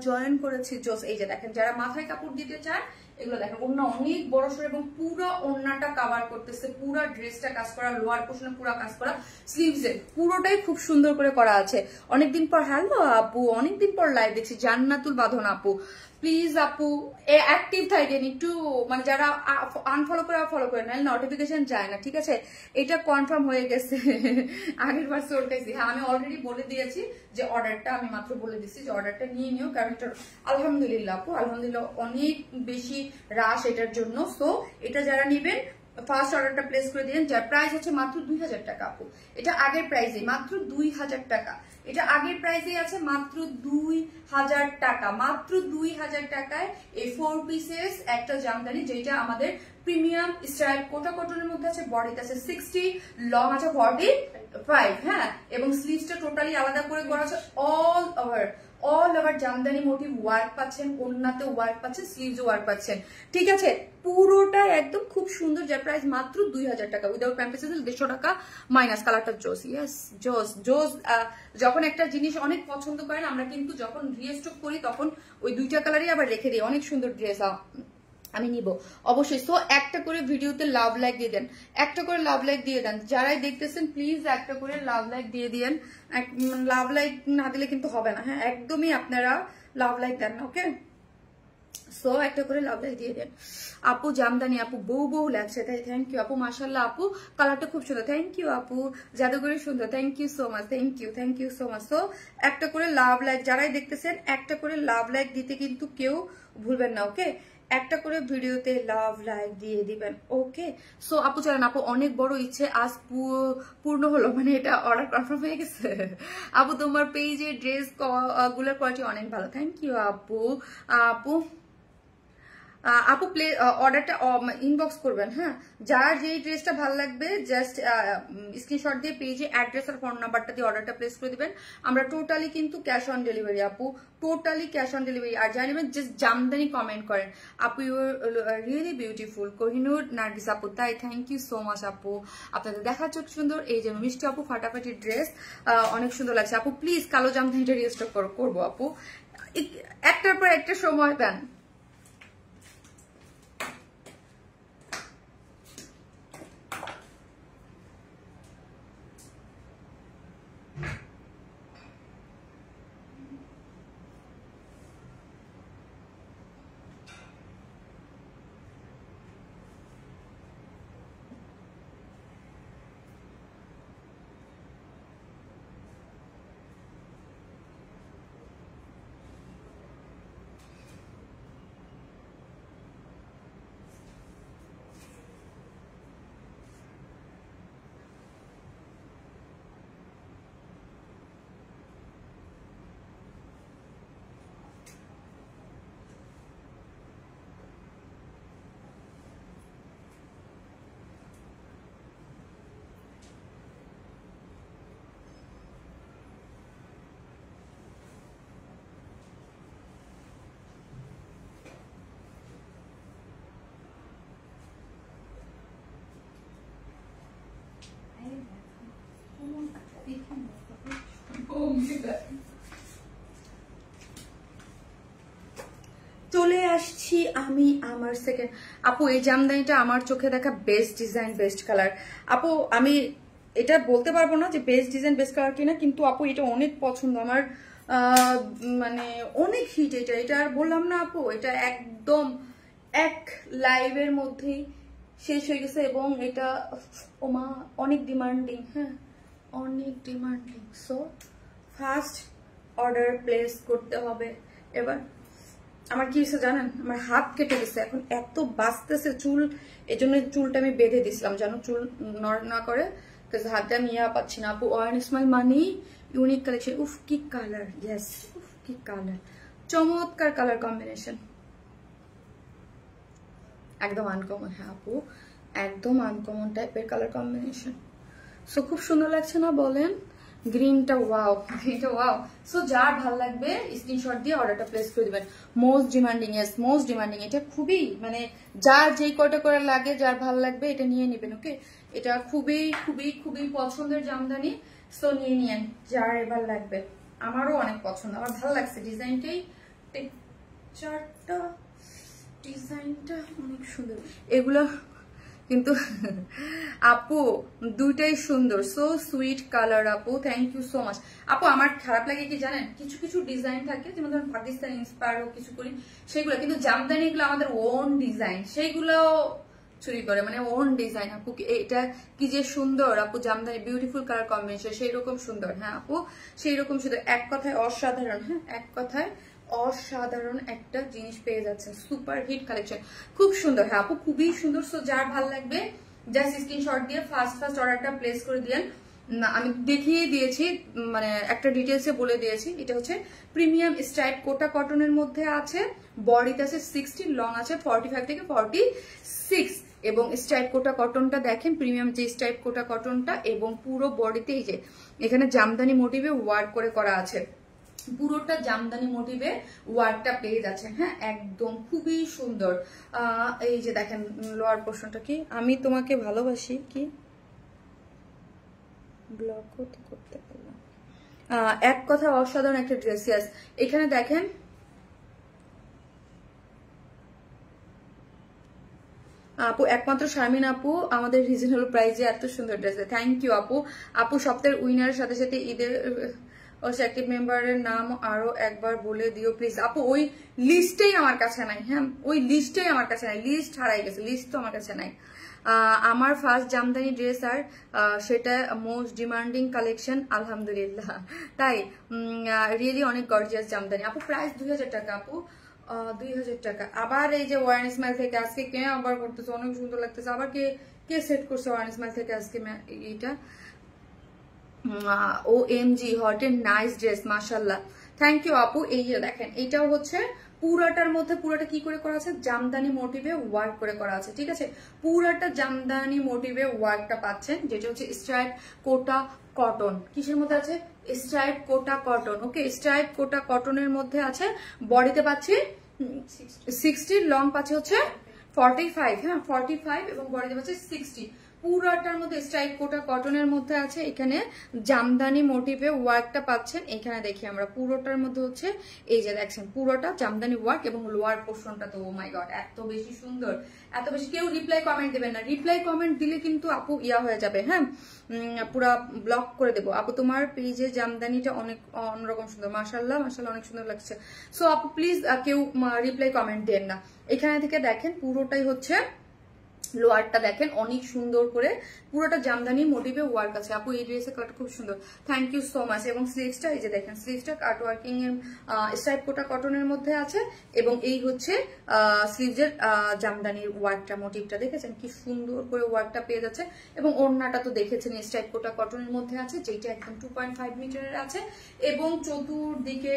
জয়েন করেছি জোস। এই যে দেখেন যারা মাথায় কাপড় দিতে চান এগুলো দেখেন, ওড়না অনেক বড় সড় এবং পুরো ওড়নাটা কভার করতেছে, পুরো ড্রেসটা কাজ করা, লোয়ার পোর্শনে পুরো কাজ করা, স্লিভসে পুরোটাই খুব সুন্দর করে করা আছে। অনেকদিন পর, হ্যালো আপু অনেকদিন পর লাইভ দেখছি, জান্নাতুল বাঁধন আপু প্লিজ আপু অ্যাক্টিভ থাকেন একটু, মানে যারা আনফলো করে ফলো করে নাহলে নোটিফিকেশন যায় না, ঠিক আছে। এটা কনফার্ম হয়ে গেছে, আগের বার চলতেছি। হ্যাঁ আমি অলরেডি বলে দিয়েছি যে অর্ডারটা, আমি মাত্র বলে দিচ্ছি যে অর্ডারটা নিয়ে নিও, কারণ এটা আলহামদুলিল্লাহ আপু আলহামদুলিল্লাহ অনেক বেশি রাশ এটার জন্য। সো এটা যারা নেবেন ফার্স্ট অর্ডারটা প্লেস করে দিন, যার প্রাইস হচ্ছে মাত্র 2000 টাকা আপু। এটা আগের প্রাইসে মাত্র 2000 টাকা, এটা আগের প্রাইসে আছে মাত্র 2000 টাকা, মাত্র 2000 টাকায় এই 4 পিসেস একটা জামদানি, যেটা আমাদের প্রিমিয়াম স্টাইল কোটা কটনের মধ্যে আছে, বডিতে আছে 60, লং আছে 45। হ্যাঁ এবং স্লিভসটা টোটালি আলাদা করে করা আছে, all over jamdani motif work পাচ্ছেন, ওড়নাতে ওয়ার্ক পাচ্ছেন, স্লিভস ওয়ার্ক পাচ্ছেন, ঠিক আছে। পুরোটা একদম খুব সুন্দর, যার প্রাইস মাত্র 2000 টাকা, উইদাউট প্যাম্পেসেস 150 টাকা মাইনাস। কালারটা জোস, ইয়েস জোস জোস। যখন একটা জিনিস অনেক পছন্দ করেন আমরা কিন্তু যখন রিস্টক করি তখন ওই 2টা কালারই আবার রেখে দিই, অনেক সুন্দর ড্রেস আমি নিব অবশ্যই। সো একটা করে ভিডিওতে লাভ লাইক দিয়ে দেন, একটা করে লাভ লাইক দিয়ে দেন, যারাই দেখতেছেন প্লিজ একটা করে লাভ লাইক দিয়ে দিয়েন। লাভ লাইক না দিলে কিন্তু হবে না, হ্যাঁ একদমই আপনারা লাভ লাইক দেন না, ওকে। সো একটা করে লাভ লাইক দিয়ে দেন। আপু জামদানি আপু বউ লাগছে তাই, থ্যাংক ইউ আপু মাশাআল্লাহ আপু, কালারটা খুব সুন্দর, থ্যাংক ইউ আপু, জাদুঘরে সুন্দর, thank you so much, thank you so much. So একটা করে লাভ লাইক যারাই দেখতেছেন একটা করে লাভ লাইক দিতে কিন্তু কেউ ভুলবেন না, ওকে। একটা করে ভিডিওতে লাভ লাইক দিয়ে দিবেন, ওকে। সো আপু চলেন, আপু অনেক বড় ইচ্ছে আজ পূর্ণ হলো, মানে এটা অর্ডার কনফার্ম হয়ে গেছে। আপু তোমার পেজে ড্রেস গুলোর কোয়ালিটি অনেক ভালো, থ্যাংক ইউ আপু। আপু প্লে অর্ডারটা ইনবক্স করবেন, হ্যাঁ যার যেই ড্রেসটা ভালো লাগবে জাস্ট স্ক্রিনশট দিয়ে পেজে অ্যাড্রেস আর ফোন নাম্বারটা দিয়ে অর্ডারটা প্লেস করে দিবেন। আমরা টোটালি কিন্তু ক্যাশ অন ডেলিভারি আপু, টোটালি ক্যাশ অন ডেলিভারি। আর যাই নেবেন জাস্ট জামদানি কমেন্ট করেন, আপু you really beautiful, Kohinur Nargis আপু তাই, থ্যাংক ইউ সো মাচ আপু, আপনাদের দেখা চোখ সুন্দর। এই যে মিষ্টি আপু ফাটাফাটি ড্রেস অনেক সুন্দর লাগছে আপু, প্লিজ কালো জামদানিটা রিস্টক করবো আপু, একটার পর একটা সময় দেন। আমার সেকেন্ড আপু এই জামদানিটা আমার চোখে দেখা বেস্ট ডিজাইন বেস্ট কালার। আপু আমি এটা বলতে পারবো না যে বেস্ট ডিজাইন বেস্ট কালার কিনা, কিন্তু আপু এটা অনেক পছন্দ আমার, মানে অনেক হিট এটা। এটা আর বললাম না আপু, এটা একদম এক লাইভের মধ্যেই শেষ হয়ে গেছে এবং এটা ওমা অনেক ডিমান্ডিং, হ্যাঁ অনেক demanding. So first order place করতে হবে। এবার আমার কি হয়েছে জানেন, আমার হাত কেটে গেছে, এখন এত বাঁচতেছে চুল, এই জন্য চুলটা আমি বেঁধে দিছিলাম যেন চুল নড় না করে, হাতটা নিয়ে পাচ্ছি না। আপু ওয়ান স্মাইল মানি ইউনিক কালেকশন, উফ কি কালার, ইয়েস উফ কি কালার, চমৎকার কালার কম্বিনেশন, একদম আনকমন। হ্যাঁ আপু একদম আনকমন টাইপের কালার কম্বিনেশন। সো খুব সুন্দর লাগছে না বলেন? গ্রিনটা ওয়াও, গ্রিনটা ওয়াও। সো যার ভালো লাগবে স্ক্রিনশট দিয়ে অর্ডারটা প্লেস করে দিবেন। Most demanding, yes most demanding, এটা খুবই মানে যার যেই কয়টা করে লাগে যার ভালো লাগবে এটা নিয়ে নেবেন। ওকে এটা খুবই খুবই খুবই পছন্দের জামদানি। সো নিয়ে নিয়েন যার এবার লাগবে। আমারও অনেক পছন্দ, আমার ভালো লাগছে ডিজাইনটাই, টেক্সচারটা ডিজাইনটা অনেক সুন্দর। এগুলো কিন্তু আপু দুইটাই সুন্দর, সো সুইট কালার আপু, থ্যাংক ইউ সো মাচ। আপু আমার খারাপ লাগে কি জানেন, কিছু কিছু ডিজাইন থাকে যেমন ধরেন পাকিস্তান ইন্সপায়ার কিছু করি সেইগুলো, কিন্তু জামদানি গুলো আমাদের ওন ডিজাইন সেইগুলো চুরি করে, মানে ওন ডিজাইন। আপু এটা কি যে সুন্দর আপু, জামদানি বিউটিফুল কালার কম্বিনেশন সেই রকম সুন্দর। হ্যাঁ আপু সেই রকম সুন্দর, এক কথায় অসাধারণ। হ্যাঁ এক কথায় অসাধারণ একটা জিনিস পেয়ে যাচ্ছে, সুপার হিট কালেকশন, খুব সুন্দর। হ্যাঁ আপু খুবই সুন্দর। সো যার ভালো লাগবে জাস্ট স্ক্রিনশট দিয়ে ফার্স্ট অর্ডারটা প্লেস করে দিয়েন। আমি দেখিয়ে দিয়েছি, মানে একটা ডিটেলসে বলে দিয়েছি। এটা হচ্ছে প্রিমিয়াম স্ট্রাইপ কোটা কটনের মধ্যে আছে, বডিতে আছে 60, লং আছে 45 থেকে 46 এবং স্ট্রাইপ কোটা কটনটা দেখেন, প্রিমিয়াম যে স্ট্রাইপ কোটা কটনটা, এবং পুরো বডিতে এই যে এখানে জামদানি মোটিভে ওয়ার্ক করে করা আছে, পুরোটা জামদানি মোটিভে ওয়ার্কটা পেয়ে যাচ্ছে। হ্যাঁ একদম খুবই সুন্দর। এই যে দেখেন লোয়ার পোর্শনটা, কি আমি তোমাকে ভালোবাসি কি ব্লক করতে পারলাম, এক কথা অসাধারণ একটা ড্রেস। ইয়াস এখানে দেখেন আপু একমাত্র শারমিন আপু আমাদের রিজনেবল প্রাইসে এত সুন্দর ড্রেস, থ্যাংক ইউ আপু। আপু সপ্তাহের উইনারের সাথে সাথে ঈদের অ্যাক্টিভ মেম্বারের নাম আরো একবার বলে দিও প্লিজ। আপু ওই লিস্টেই আমার কাছে নাই, হ্যাঁ ওই লিস্টেই আমার কাছে নাই, লিস্ট হারাই গেছে, লিস্ট তো আমার কাছে নাই। আমার ফার্স্ট জামদানি ড্রেস আর সেটা মোস্ট ডিমান্ডিং কালেকশন আলহামদুলিল্লাহ, তাই রিয়েলি অনেক গর্জিয়াস জামদানি। আপু প্রাইস 2000 টাকা আপু, 2000 টাকা। আবার এই যে ওয়ান স্মাইল থেকে আজকে কে আবার করতেছে, অনেক সুন্দর লাগতেছে। আবার কে কে সেট করছে ওয়ান স্মাইল থেকে আজকে এইটা, OMG hot and nice dress মাশাআল্লাহ, থ্যাংক ইউ আপু। এই যে দেখেন এইটাও হচ্ছে পুরাটার মধ্যে, পুরাটা কি করে করা আছে, জামদানি মোটিভে ওয়ার্ক করে করা আছে, ঠিক আছে। পুরাটা জামদানি মোটিভে ওয়ার্কটা পাচ্ছেন, যেটা হচ্ছে স্ট্রাইপ কোটা কটন। কিসের মধ্যে আছে, স্ট্রাইপ কোটা কটন। ওকে স্ট্রাইপ কোটা কটনের মধ্যে আছে, বডিতে পাচ্ছি 60, লং পাচ্ছে হচ্ছে 45, হ্যাঁ 45 এবং বডিতে পাচ্ছে 60। পুরাটার মধ্যে স্ট্রাইপ কোটা কটনের মধ্যে আছে, এখানে জামদানি মোটিভে ওয়ার্কটা পাচ্ছেন। এখানে দেখি আমরা পুরোটার মধ্যে হচ্ছে এই যে দেখছেন পুরোটা জামদানি ওয়ার্ক, এবং লোয়ার পোর্শনটা তো ও মাই গড এত বেশি সুন্দর, এত বেশি। কেউ রিপ্লাই কমেন্ট দেবেন না, রিপ্লাই কমেন্ট দিলে কিন্তু আপু ইয়া হয়ে যাবে, হ্যাঁ পুরা ব্লক করে দেবো। আপু তোমার পেজে জামদানিটা অনেক অন্যরকম সুন্দর, মাশাআল্লাহ মাশাআল্লাহ অনেক সুন্দর লাগছে। সো আপু প্লিজ কেউ রিপ্লাই কমেন্ট দেন না। এখানে থেকে দেখেন পুরোটাই হচ্ছে লোয়ারটা দেখেন অনেক সুন্দর করে পুরোটা জামদানি মোটিভে ওয়ার্ক আছে। আপু এই ড্রেসের কালারটা খুব সুন্দর, থ্যাংক ইউ সো মাচ। এবং স্লিভসটা এই যে দেখেন, স্লিভসটা কাট ওয়ার্কিং এর স্ট্রাইপ কোটা কটনের মধ্যে আছে, এবং এই হচ্ছে স্লিভসের জামদানির ওয়ার্কটা, মোটিভটা দেখেছেন কি সুন্দর করে ওয়ার্কটা পেয়ে যাচ্ছে। এবং ওড়নাটা তো দেখেছেন স্ট্রাইপ কোটা কটনের মধ্যে আছে, যেটা একদম 2.5 মিটারের আছে, এবং চতুর্দিকে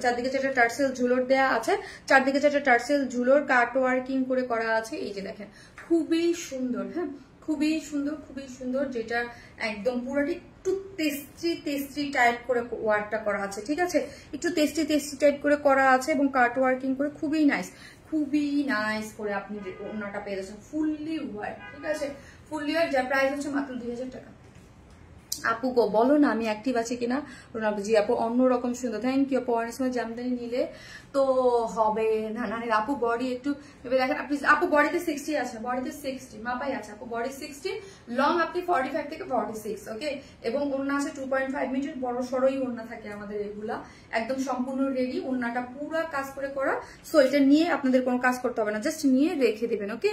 চারদিকে 4টা টার্সেল ঝুলোর দেয়া আছে, চারদিকে 4টা টার্সেল ঝুলোর কাট ওয়ার্কিং করে করা আছে। এই যে দেখেন খুবই সুন্দর, হ্যাঁ খুবই সুন্দর, খুবই সুন্দর, যেটা একদম পুরোটি একটু তেস্টি টাইপ করে ওয়ার্কটা করা আছে, ঠিক আছে একটু তেস্টি টাইপ করে করা আছে, এবং কাট ওয়ার্কিং করে খুবই নাইস করে আপনি ওড়নাটা পেয়ে যাচ্ছেন ফুললি ওয়ার্ক, ঠিক আছে ফুললি ওয়ার্ক, যার প্রাইস হচ্ছে মাত্র 2000 টাকা। আপু গো বলো না আমি অ্যাক্টিভ আছি কিনা। জি আপু অন্যরকম সুন্দর, থ্যাংক ইউ আপু। অনেক সময় জামদানি নিলে তো হবে না না আপু, বডি একটু ভেবে দেখেন আপনি। আপু বডিতে 60 আছে, বডিতে 60 মাপাই আছে আপু, বডি 60, লং আপনি 45 থেকে 46, ওকে। এবং ওড়না আছে 2.5 মিটার, বড় সড়ই ওড়না থাকে আমাদের এগুলা, একদম সম্পূর্ণ রেডি, ওড়নাটা পুরো কাজ করে করা। সো এটা নিয়ে আপনাদের কোনো কাজ করতে হবে না, জাস্ট নিয়ে রেখে দিবেন, ওকে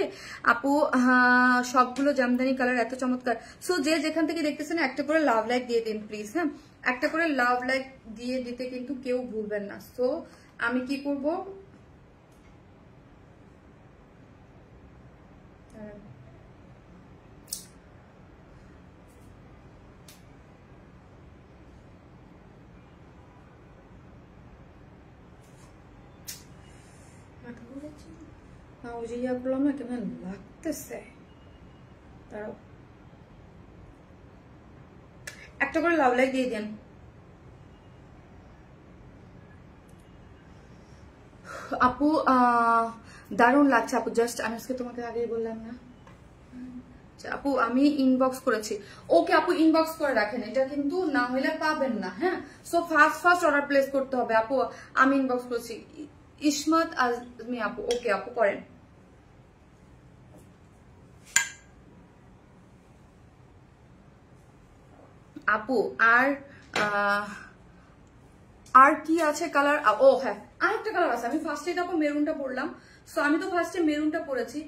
আপু। হ্যাঁ সবগুলো জামদানি কালার এত চমৎকার। সো যে যেখান থেকে দেখতেছেন একটা করে লাভ লাইক দিয়ে দিন প্লিজ, হ্যাঁ একটা করে লাভ লাইক দিয়ে দিতে কিন্তু কেউ ভুলবেন না। সো আমি কি করব, না কেমন লাগতেছে, তারাও একটা করে লাভ লাইক দিয়ে দেন আপু। দারুণ লাগছে আপু, জাস্ট আমি আজকে তোমাকে আগেই বললাম না আপু আমি ইনবক্স করেছি, ওকে আপু ইনবক্স করে রাখেন, এটা কিন্তু না হলে পাবেন না, হ্যাঁ। সো ফার্স্ট অর্ডার প্লেস করতে হবে আপু, আমি ইনবক্স করেছি। ইসমত আজমি আপু, ওকে আপু করেন। আপু আর কি আছে কালার? ও হ্যাঁ আরেকটা কালার আছে, আমি ফার্স্টে আপু মেরুনটা পরলাম। সো আমি তো ফার্স্টে মেরুনটা পরেছি,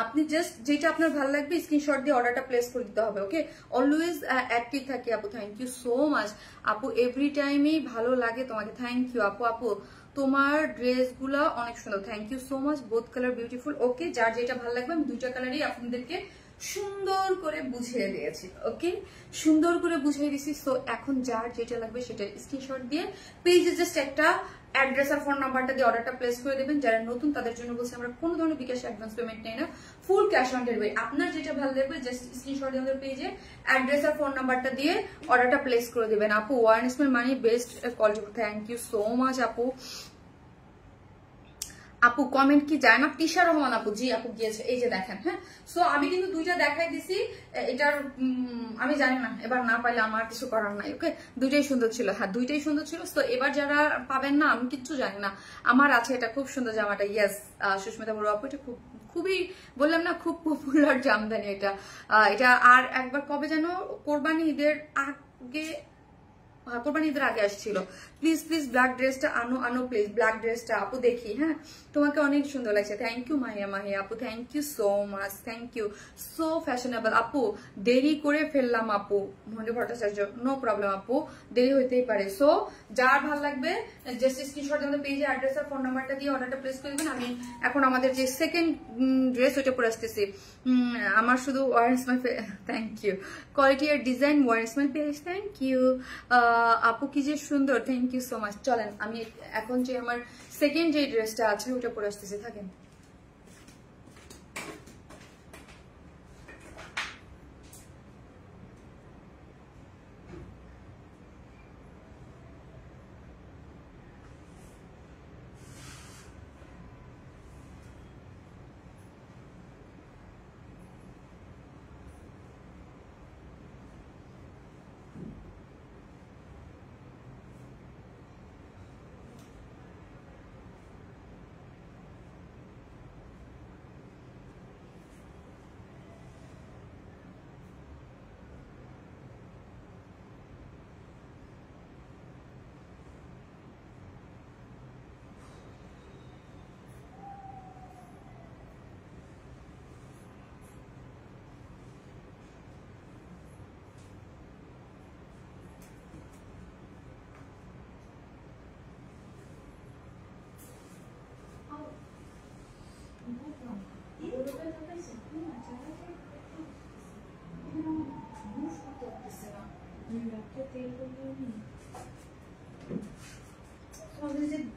আপনি জাস্ট যেটা আপনার ভালো লাগবে স্ক্রিনশট দিয়ে অর্ডারটা প্লেস করে দিতে হবে, ওকে। অলওয়েজ অ্যাক্টিভ থাকি আপু, থ্যাংক ইউ সো মাচ আপু, এভরি টাইমেই ভালো লাগে তোমাকে, থ্যাংক ইউ আপু। আপু তোমার ড্রেসগুলো অনেক সুন্দর, thank you so much, both colour beautiful, okay. যার যেটা ভালো লাগবে আমি দুইটা কালারই আপনাদেরকে সুন্দর করে বুঝিয়ে দিয়েছি, ওকে সুন্দর করে বুঝিয়ে দিয়েছি। সো এখন যার যেটা লাগবে সেটা স্ক্রিনশট দিয়ে পেজে জাস্ট একটা অ্যাড্রেস আর ফোন নাম্বারটা দিয়ে অর্ডারটা প্লেস করে দেবেন। যারা নতুন তাদের জন্য বলছি আমরা কোনো ধরনের বিকাশ অ্যাডভান্স পেমেন্ট নেই না, ফুল ক্যাশ অন ডেলিভারি। আপনার যেটা ভালো লাগবে জাস্ট স্ক্রিনশট দিয়ে আমাদের পেজে অ্যাড্রেস আর ফোন নাম্বারটা দিয়ে অর্ডারটা প্লেস করে দেবেন আপু। ওয়ারেন্সমেন্ট money best quality, thank you so much আপু। আপু কমেন্ট কি যায় না? তিশা রহমান আপু, জি আপু গিয়েছে, এই যে দেখেন, হ্যাঁ। সো আমি কিন্তু দুইটা দেখাই দিছি, এটার আমি জানি না, এবার না পাইলে আমার কিছু করার নাই, ওকে। দুইটাই সুন্দর ছিল, হ্যাঁ দুইটাই সুন্দর ছিল। তো এবার যারা পাবেন না আমি কিচ্ছু জানি না, আমার আছে এটা খুব সুন্দর জামাটা, ইয়েস সুস্মিতা বড় আপু, এটা খুবই বললাম না খুব পপুলার জামদানি এটা। এটা আর একবার কবে যেন কোরবানি ঈদের আগে, কোরবানি ঈদের আগে আসছিল। প্লিজ প্লিজ ব্ল্যাক ড্রেসটা আনো প্লিজ, ব্ল্যাক ড্রেসটা আপু দেখি, হ্যাঁ তোমাকে অনেক সুন্দর লাগছে, থ্যাংক ইউ মাহিয়া আপু, thank you so much, thank you so fashionable আপু। দেরি করে ফেললাম আপু, মন্ডি ভট্টাচার্য, নো প্রবলেম আপু, দেরি হইতেই পারে। সো যার ভালো লাগবে জাস্ট স্ক্রিনশট আমাদের পেজে অ্যাড্রেস আর ফোন নাম্বারটা দিয়ে অর্ডারটা প্লেস করে দেবেন। আমি এখন আমাদের যে সেকেন্ড ড্রেস ওইটা পরে আসতেছি, আমার শুধু ওয়ারেন্সমেন্ট, থ্যাংক ইউ, কোয়ালিটি আর ডিজাইন ওয়ারেন্সমেন্ট পেজ, থ্যাংক ইউ আপু, কি যে সুন্দর, থ্যাংক ইউ সো মাচ। চলেন আমি এখন যে আমার সেকেন্ড যে ড্রেসটা আছে ওটা পরে আসতেছি, থাকেন।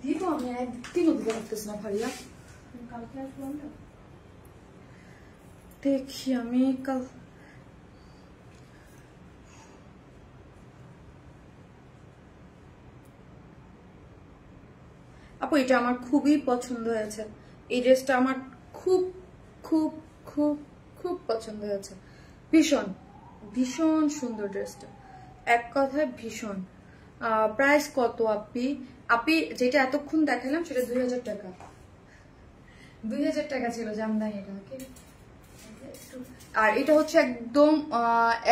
দিব আমি একদিনও দিতে পারতেছি না ভাইয়া, কালকে আসলাম না, দেখি আমি কাল। আপু এটা আমার খুবই পছন্দ হয়েছে, এই ড্রেসটা আমার খুব খুব খুব খুব পছন্দ হয়েছে, ভীষণ ভীষণ সুন্দর ড্রেসটা, এক কথায় ভীষণ। প্রাইস কত আপনি? আপনি যেটা এতক্ষণ দেখালাম সেটা 2000 টাকা, 2000 টাকা ছিল জামদানি এটা। ওকে, আর এটা হচ্ছে একদম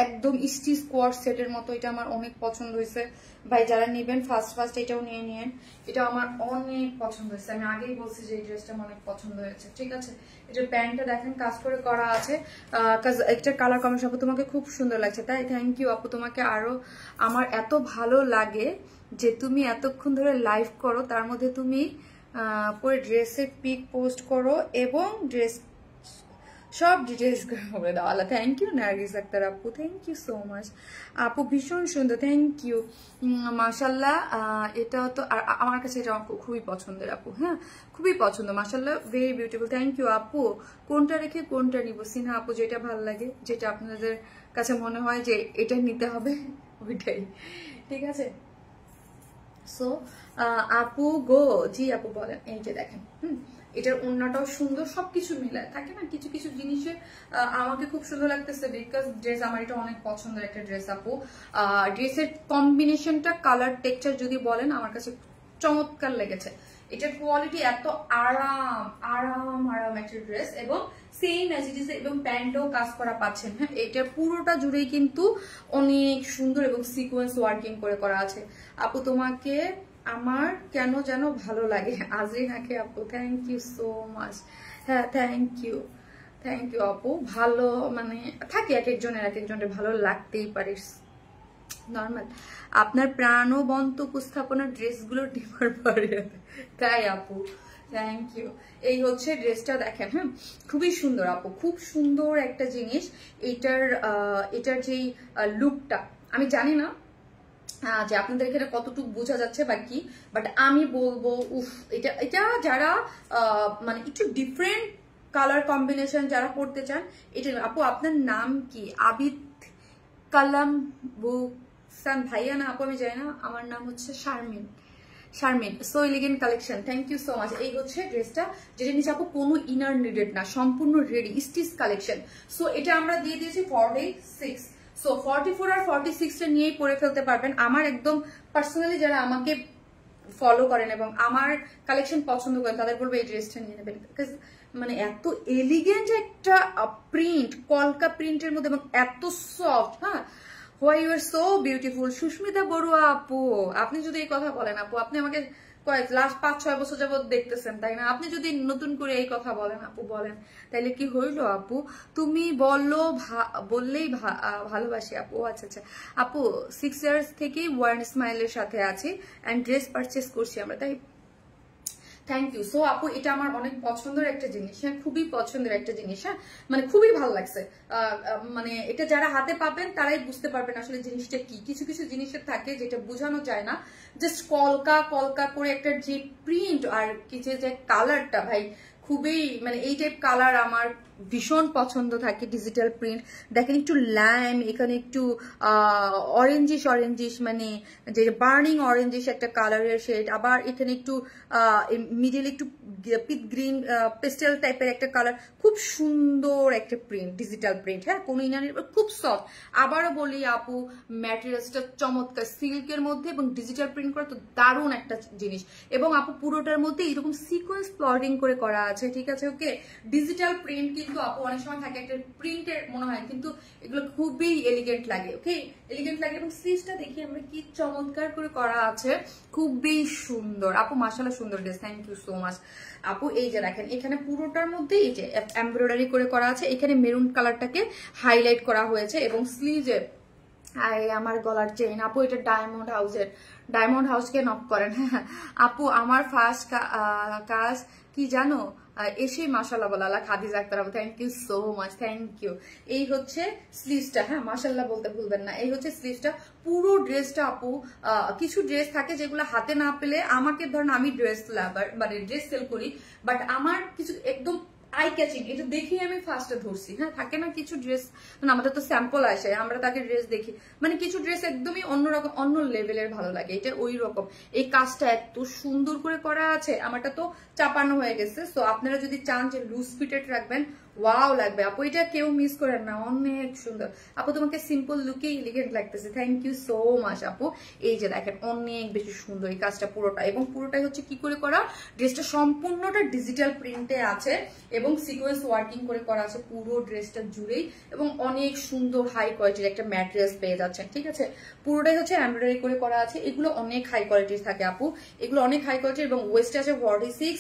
একদম স্টিচ কোয়ার্ড সেটের মতো। এটা আমার অনেক পছন্দ হয়েছে ভাই, যারা নেবেন ফার্স্ট এটাও নিয়ে নিয়েন। এটা আমার অনেক পছন্দ হয়েছে, আমি আগেই বলছি যে এই ড্রেসটা আমার অনেক পছন্দ হয়েছে। ঠিক আছে, এটার প্যান্টটা দেখেন কাজ করে করা আছে, এটার কালার কম্বিনেশন আপু তোমাকে খুব সুন্দর লাগছে। তাই থ্যাংক ইউ আপু, তোমাকে আরো আমার এত ভালো লাগে যে তুমি এতক্ষণ ধরে লাইভ করো, তার মধ্যে তুমি পরে ড্রেসের পিক পোস্ট করো এবং ড্রেস সব ডিটেলস বলে দাও। আল্লাহ, থ্যাংক ইউ নার্গিস আক্তার আপু, থ্যাংক ইউ সো মাচ আপু, ভীষণ সুন্দর, থ্যাংক ইউ মাশাল্লাহ। এটা তো আমার কাছে এটা খুবই পছন্দের আপু, হ্যাঁ খুবই পছন্দ মাশাল্লাহ, ভেরি বিউটিফুল, থ্যাংক ইউ আপু। কোনটা রেখে কোনটা নিব সিনহা আপু? যেটা ভালো লাগে, যেটা আপনাদের কাছে মনে হয় যে এটা নিতে হবে ওইটাই, ঠিক আছে। সো আপু গো, জি আপু বলেন। এই যে দেখেন, এটার ওড়নাটাও সুন্দর, সবকিছু মিলায় থাকে না, কিছু কিছু জিনিসে আমাকে খুব সুন্দর লাগতেছে বিকজ ড্রেস আমার এটা অনেক পছন্দের একটা ড্রেস আপু। ড্রেসের কম্বিনেশনটা, কালার, টেক্সচার যদি বলেন আমার কাছে চমৎকার লেগেছে। এটার কোয়ালিটি এত আরাম আরাম আরাম একটা ড্রেস, এবং সেম অ্যাজ ইট ইজ, এবং প্যান্টও কাজ করা পাচ্ছেন। হ্যাঁ, এটা পুরোটা জুড়েই কিন্তু অনেক সুন্দর এবং সিকোয়েন্স ওয়ার্কিং করে করা আছে। আপু তোমাকে আমার কেন যেন ভালো লাগে, আজরিনাকে আপু, থ্যাংক ইউ সো মাচ। হ্যাঁ থ্যাংক ইউ আপু। ভালো মানে থাকে এক একজনের ভালো লাগতেই পারে, নর্মাল। আপনার প্রাণবন্ত উপস্থাপনার ড্রেসগুলো ডিমার পরে, তাই আপু থ্যাংক ইউ। এই হচ্ছে ড্রেসটা দেখেন, হ্যাঁ খুবই সুন্দর আপু, খুব সুন্দর একটা জিনিস। এটার যেই লুকটা, আমি জানি না যে আপনাদের এখানে কতটুকু বোঝা যাচ্ছে বা কি, বাট আমি বলবো উফ, এটা যারা মানে একটু ডিফারেন্ট কালার কম্বিনেশন যারা করতে চান, এটা আপু। আপনার নাম কি? আবিদ কালাম বুসান ভাইয়া না আপু, আমি জানি না, আমার নাম হচ্ছে Sharmin. So elegant collection, thank you so much. এই হচ্ছে ড্রেসটা, যেটা নিচে আপু কোনো ইনার নিডেড না, সম্পূর্ণ রেডি স্টিচ কালেকশন। সো এটা আমরা দিয়ে দিয়েছি 46। সো 44 আর 46টা নিয়েই পরে ফেলতে পারবেন। আমার একদম পার্সোনালি যারা আমাকে ফলো করেন এবং আমার কালেকশন পছন্দ করেন, তাদের বলবো এই ড্রেসটা নিয়ে নেবেন, বিকজ মানে এত এলিগেন্ট একটা প্রিন্ট, কলকা প্রিন্টের মধ্যে, এবং এত সফট। হ্যাঁ, why you are so beautiful. Susmita Barua আপু, আপনি যদি এই কথা বলেন আপু, আপনি আমাকে লাস্ট 5-6 বছর যাবত দেখতেছেন তাই না, আপনি যদি নতুন করে এই কথা বলেন আপু, বলেন তাইলে কি হইল আপু? তুমি বললেই ভালোবাসি আপু। আচ্ছা আচ্ছা আপু, 6 ইয়ার্স থেকেই ওয়ার্ন স্মাইলের সাথে আছি অ্যান্ড ড্রেস পারচেস করছি আমরা, তাই থ্যাংক ইউ। সো আপু, এটা আমার অনেক পছন্দের একটা জিনিস, হ্যাঁ খুবই পছন্দের একটা জিনিস, হ্যাঁ মানে খুবই ভালো লাগছে। মানে এটা যারা হাতে পাবেন তারাই বুঝতে পারবেন আসলে জিনিসটা কি। কিছু কিছু জিনিসের থাকে যেটা বোঝানো যায় না, জাস্ট কলকা করে একটা যে প্রিন্ট আর কিছু যে কালারটা, ভাই খুবই মানে এই টাইপ কালার আমার ভীষণ পছন্দ থাকে। ডিজিটাল প্রিন্ট দেখেন, একটু লাইম, এখানে একটু অরেঞ্জিশ মানে যে বার্নিং অরেঞ্জিশ একটা কালারের শেড, আবার এখানে একটু মিডিল একটু পিট গ্রিন পেস্টেল টাইপের একটা কালার, খুব সুন্দর একটা প্রিন্ট, ডিজিটাল প্রিন্ট। হ্যাঁ, কোনো ইনারের খুব সফট। আবারও বলি আপু, ম্যাটেরিয়ালসটা চমৎকার, সিল্কের মধ্যে এবং ডিজিটাল প্রিন্ট করা তো দারুণ একটা জিনিস। এবং আপু পুরোটার মধ্যে এরকম সিকোয়েন্স প্লটিং করে করা আছে, ঠিক আছে। ওকে, ডিজিটাল প্রিন্ট কিন্তু আপু অনেক সময় থাকে একটা প্রিন্টের মনে হয়, কিন্তু এগুলো খুবই এলিগেন্ট লাগে। ওকে, এলিগেন্ট লাগে। এবং স্লিভসটা দেখি আমরা কি চমৎকার করে করা আছে, খুবই সুন্দর আপু, মাশাআল্লাহ সুন্দর dress, thank you so much আপু। এই যে দেখেন, এখানে পুরোটার মধ্যে এই যে এমব্রয়ডারি করে করা আছে, এখানে মেরুন কালারটাকে হাইলাইট করা হয়েছে, এবং স্লিভে আমার গলার চেইন আপু, এটা ডায়মন্ড হাউসকে নক করেন। হ্যাঁ আপু, আমার ফার্স্ট কাজ কি জানো, এসে মাশাআল্লাহ বলা খাদিজা আক্তার আপু, thank you so much, thank you. এই হচ্ছে স্লিভসটা, হ্যাঁ মাশাআল্লাহ বলতে ভুলবেন না। এই হচ্ছে স্লিভসটা, পুরো ড্রেসটা আপু। কিছু ড্রেস থাকে যেগুলো হাতে না পেলে, আমাকে ধরেন আমি ড্রেস লাভার মানে ড্রেস সেল করি, বাট আমার কিছু একদম আই ক্যাচিং, এটা দেখি আমি ফার্স্টে ধরছি। হ্যাঁ, থাকে না কিছু ড্রেস, আমাদের তো স্যাম্পল আসে, আমরা তাকে ড্রেস দেখি, মানে কিছু ড্রেস একদমই অন্যরকম, অন্য লেভেলের ভালো লাগে, এটা ওই রকম। এই কাজটা এত সুন্দর করে করা আছে, আমারটা তো চাপানো হয়ে গেছে। সো আপনারা যদি চান যে লুজ ফিটেড রাখবেন, ওয়াও লাগবে আপু, এটা কেউ মিস করেন না, অনেক সুন্দর আপু, তোমাকে সিম্পল লুকে এলিগেন্ট লাগতেছে, থ্যাংক ইউ সো মাচ আপু। এই যে দেখেন অনেক বেশি সুন্দর এই কাজটা পুরোটা, এবং পুরোটাই হচ্ছে কি করে করা, ড্রেসটা সম্পূর্ণটা ডিজিটাল প্রিন্টে আছে এবং সিকোয়েন্স ওয়ার্কিং করে করা আছে পুরো ড্রেসটা জুড়েই, এবং অনেক সুন্দর হাই কোয়ালিটির একটা ম্যাটেরিয়ালস পেয়ে যাচ্ছেন, ঠিক আছে। পুরোটাই হচ্ছে এমব্রয়ডারি করে করা আছে, এগুলো অনেক হাই কোয়ালিটির থাকে আপু, এগুলো অনেক হাই কোয়ালিটির, এবং ওয়েস্ট আছে 46,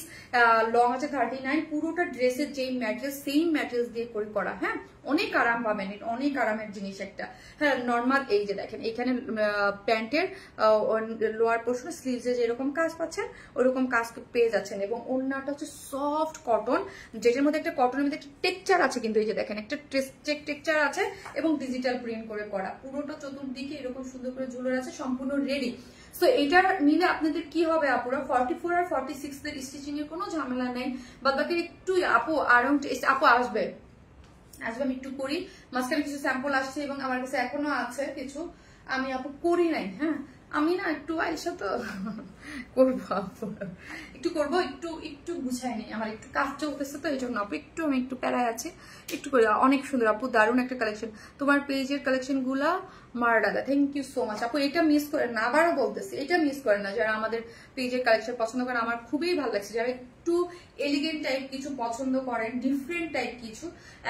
লং আছে 39, পুরোটা ড্রেসের যেই ম্যাটেরিয়াল সেম ম্যাটেরিয়ালস দিয়ে করে করা, হ্যাঁ অনেক আরাম পাবেন, অনেক আরামের জিনিস একটা, হ্যাঁ নর্মাল। এই যে দেখেন এখানে প্যান্টের লোয়ার পোর্শন স্লিভসে যেরকম কাজ পাচ্ছেন ওরকম কাজ পেয়ে যাচ্ছেন, এবং ওড়নাটা হচ্ছে সফট কটন, যেটার মধ্যে একটা কটনের মধ্যে একটা টেক্সচার আছে, কিন্তু এই যে দেখেন একটা টেক্সচার আছে এবং ডিজিটাল প্রিন্ট করে করা, পুরোটা চতুর্দিকে এরকম সুন্দর করে ঝুলোর আছে, সম্পূর্ণ রেডি। সো এটার নিলে আপনাদের কি হবে আপুরা, 44 আর 46 এর স্টিচিং এর কোনো ঝামেলা নেই, বাদ বাকি একটু আপু আরাউন্ড আপু আসবে আমি একটু করি, মাঝখানে কিছু স্যাম্পল আসছে এবং আমার কাছে এখনো আছে কিছু, আমি আপু করি নাই, হ্যাঁ আমি না একটু আইসা তো করবো আপু, একটু করবো, একটু একটু গুছাই নেই, আমার একটু কাজ চলতেছে তো এই জন্য আপু একটু আমি একটু প্যারায় আছি, একটু করি। অনেক সুন্দর আপু, দারুণ একটা কালেকশন, তোমার পেজের কালেকশন গুলা মারডালা, থ্যাংক ইউ সো মাচ আপু, এটা মিস করেন না, আবারও বলতেছি এটা মিস করেন না, যারা আমাদের পেজের কালেকশন পছন্দ করেন, আমার খুবই ভালো লাগছে, যারা একটু এলিগেন্ট টাইপ কিছু পছন্দ করেন, ডিফারেন্ট টাইপ কিছু,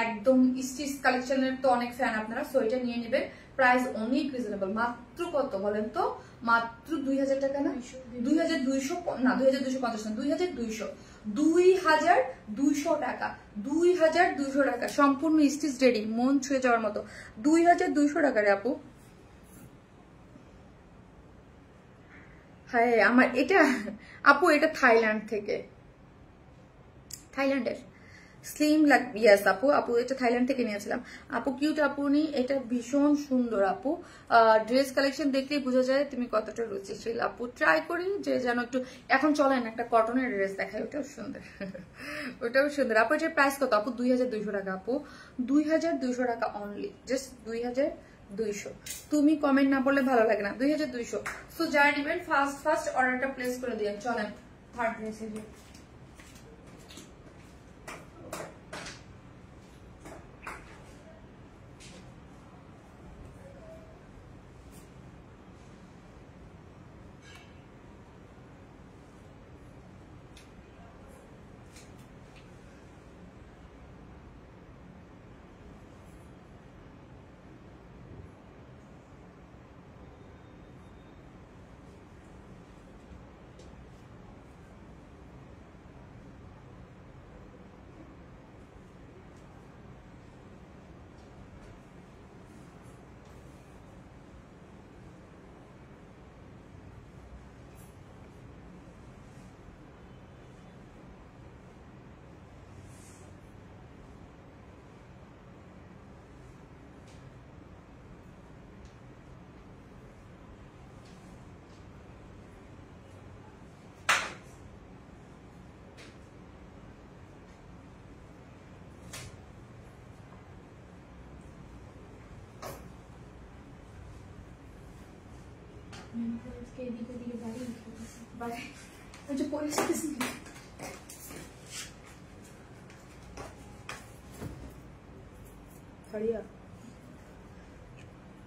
একদম স্টিচ কালেকশনের তো অনেক ফ্যান আপনারা, সো এটা নিয়ে নেবেন, প্রাইস অনেক রিজনেবল, মাত্র কত বলেন তো, মাত্র 2000 টাকা না, 2200 না, 2250 না, 2200, 2200 টাকা, 2200 টাকা সম্পূর্ণ স্টিচ রেডি, মন ছুঁয়ে যাওয়ার মতো, 2200 টাকা রে আপু। হ্যাঁ আমার এটা আপু, এটা থাইল্যান্ড থেকে, থাইল্যান্ডের স্লিম লাগ, ইয়াস আপু, আপু এটা থাইল্যান্ড থেকে নিয়েছিলাম আপু, কিউট আপু নি, এটা ভীষণ সুন্দর আপু, ড্রেস কালেকশন দেখলেই বোঝা যায় তুমি কতটা রুচিশীল আপু, ট্রাই করি যে যেন একটু, এখন চলেন একটা কটনের ড্রেস দেখায়, ওটাও সুন্দর ওটাও সুন্দর আপু। এটার প্রাইস কত আপু, 2200 টাকা আপু, 2200 টাকা অনলি, জাস্ট 2200, তুমি কমেন্ট না বললে ভালো লাগে না, 2200। সো যারা নেবেন ফার্স্ট অর্ডারটা প্লেস করে দিয়ে চলেন থার্ড ড্রেসে।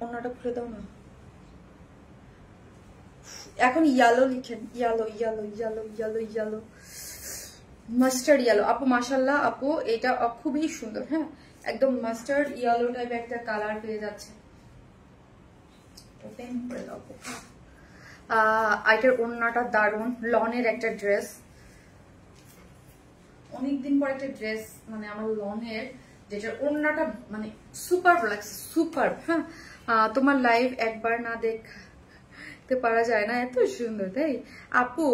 অন্যটা খুলে দাও না, এখন ইয়ালো লিখেন, yellow yellow yellow yellow yellow mustard yellow আপু, মাশাল্লাহ আপু এটা খুবই সুন্দর, হ্যাঁ একদম মাস্টার্ড ইয়েলো টাইপের একটা কালার পেয়ে যাচ্ছে, এটার ওড়নাটা দারুন, লনের একটা ড্রেস, অনেকদিন পর একটা ড্রেস, মানে আমার লনের যেটার ওড়নাটা মানে সুপার লাগছে, সুপার, হ্যাঁ তোমার লাইভ একবার না দেখতে পারা যায় না, এত সুন্দর তাই আপু,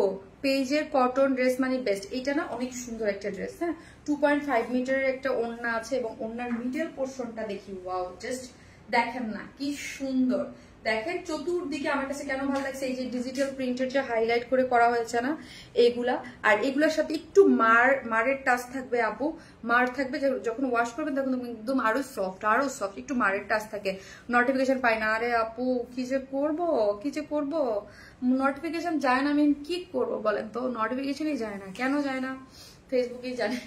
পেজের কটন ড্রেস মানে বেস্ট, এটা না অনেক সুন্দর একটা ড্রেস, হ্যাঁ 2.5 মিটারের একটা ওড়না আছে, এবং ওড়নার মিডল পোর্শনটা দেখি, ওয়াও জাস্ট দেখেন না কি সুন্দর, দেখেন চতুর্দিকে আমার কাছে কেন ভালো লাগছে, এই যে ডিজিটাল প্রিন্টের যে হাইলাইট করে করা হয়েছে না এগুলা, আর এগুলার সাথে একটু মারের টাচ থাকবে আপু, মার থাকবে, যখন ওয়াশ করবেন তখন একদম আরো সফট একটু মারের টাচ থাকে, নোটিফিকেশন পাই না, আরে আপু কি যে করবো নোটিফিকেশন যায় না, আমি কি করবো বলেন তো, নোটিফিকেশনই যায় না, কেন যায় না, ফেসবুকেই জানে,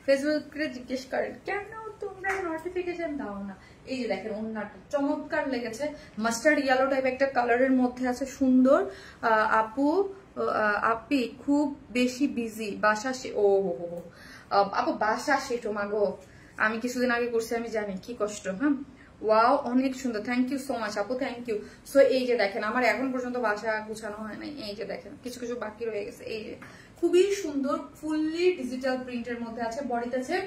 ফেসবুকে জিজ্ঞেস করেন কেন তোমরা নোটিফিকেশন দাও না। এই যে দেখেন ওন্নাটা চমৎকার লেগেছে, মাস্টার্ড ইয়েলো টাইপ একটা কালারের মধ্যে আছে, সুন্দর। আপি খুব বেশি বিজি, বাসা ও আপু বাসা শেটো মাগো, আমি কিছুদিন আগে করছি, আমি জানি কি কষ্ট। হ্যাঁ ওয়াও অনেক সুন্দর, থ্যাংক ইউ সো মাচ আপু, থ্যাংক ইউ। সো এই যে দেখেন আমার এখন পর্যন্ত বাসা গুছানো হয় নাই, এই যে দেখেন কিছু কিছু বাকি রয়ে গেছে। এই যে খুবই সুন্দর ফুললি ডিজিটাল প্রিন্টের মধ্যে আছে, বডিতে আছে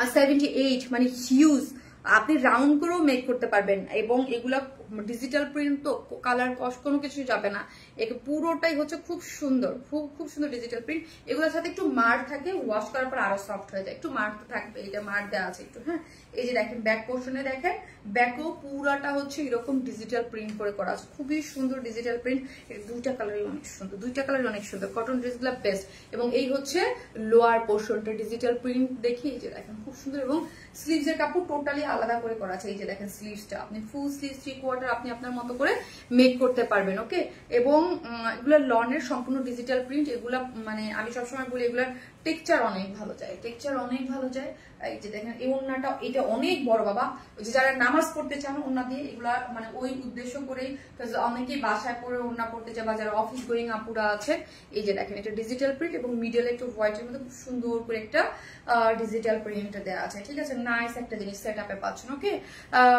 78, মানে হিউজ, আপনি রাউন্ড করেও মেক করতে পারবেন। এবং এগুলা ডিজিটাল প্রিন্ট তো কালার কস্ট কোনো কিছু যাবে না, পুরোটাই হচ্ছে খুব সুন্দর, খুব সুন্দর ডিজিটাল প্রিন্ট। এগুলোর সাথে একটু মার থাকে, ওয়াশ করার পর আরো সফট হয়ে যায়, একটু মার তো থাকবে, এটা মার দেওয়া আছে একটু। হ্যাঁ এই যে দেখেন ব্যাক পোর্শনে দেখেন, ব্যাকও পুরাটা হচ্ছে এরকম ডিজিটাল প্রিন্ট করে করা আছে, খুবই সুন্দর ডিজিটাল প্রিন্ট। দুইটা কালারই অনেক সুন্দর, দুইটা কালারই অনেক সুন্দর, কটন ড্রেসগুলো বেস্ট। এবং এই হচ্ছে লোয়ার পোর্শনটা ডিজিটাল প্রিন্ট, দেখি এই যে দেখেন খুব সুন্দর। এবং স্লিভস এর কাপড় টোটালি আলাদা করে করা আছে, এই যে দেখেন স্লিভসটা আপনি ফুল স্লিভ 3/4 আপনি আপনার মতো করে মেক করতে পারবেন। ওকে, এবং এগুলা লনের সম্পূর্ণ ডিজিটাল প্রিন্ট, এগুলা মানে আমি সবসময় বলি এগুলার টেক্সচার অনেক ভালো যায়, টেক্সচার অনেক ভালো যায়। এই যে দেখেন এই ওড়নাটা, এটা অনেক বড় বাবা, ওই যে যারা নামাজ পড়তে চান ওড়না দিয়ে, এগুলা মানে ওই উদ্দেশ্য করেই, অনেকেই বাসায় পরে ওড়না পড়তে চায় বা যারা অফিস গোয়িং আপুরা আছে। এই যে দেখেন এটা ডিজিটাল প্রিন্ট এবং মিডলে একটু হোয়াইটের মধ্যে খুব সুন্দর করে একটা ডিজিটাল প্রিন্ট দেওয়া আছে, ঠিক আছে। নাইস একটা জিনিস সেট আপে পাচ্ছেন। ওকে,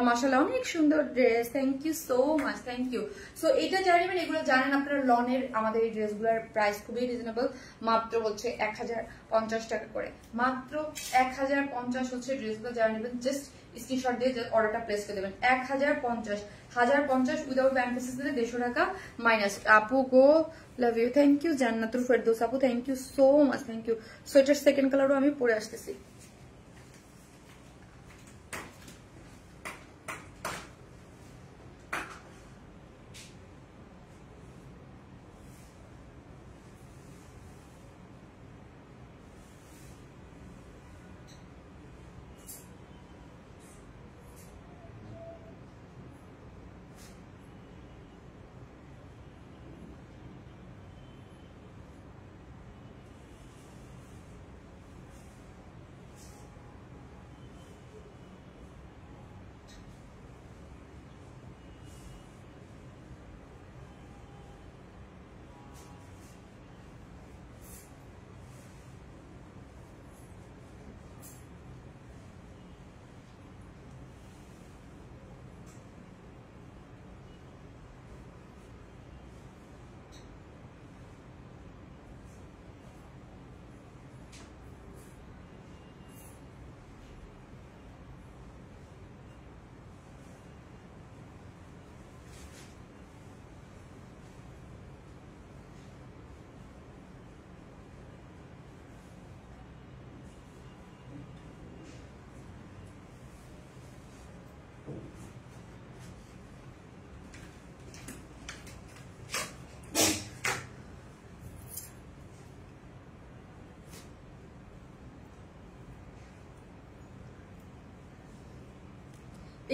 মাশাআল্লাহ অনেক সুন্দর dress, thank you so much, thank you. So এটা জানেন, এগুলো জানেন আপনারা লনের আমাদের এই ড্রেসগুলোর প্রাইস খুবই রিজনেবল, মাত্র হচ্ছে 1050 টাকা করে, মাত্র 1050 হচ্ছে ড্রেসগুলো। যারা নেবেন জাস্ট স্ক্রিনশট দিয়ে অর্ডারটা প্লেস করে দেবেন। 1050 উইদাউট ব্যাংকেসিস দিলে 150 টাকা মাইনাস। আপু গো love you, thank you. Jannatul Ferdous আপু, thank you so much, thank you. So এটার সেকেন্ড কালারও আমি পরে আসতেছি।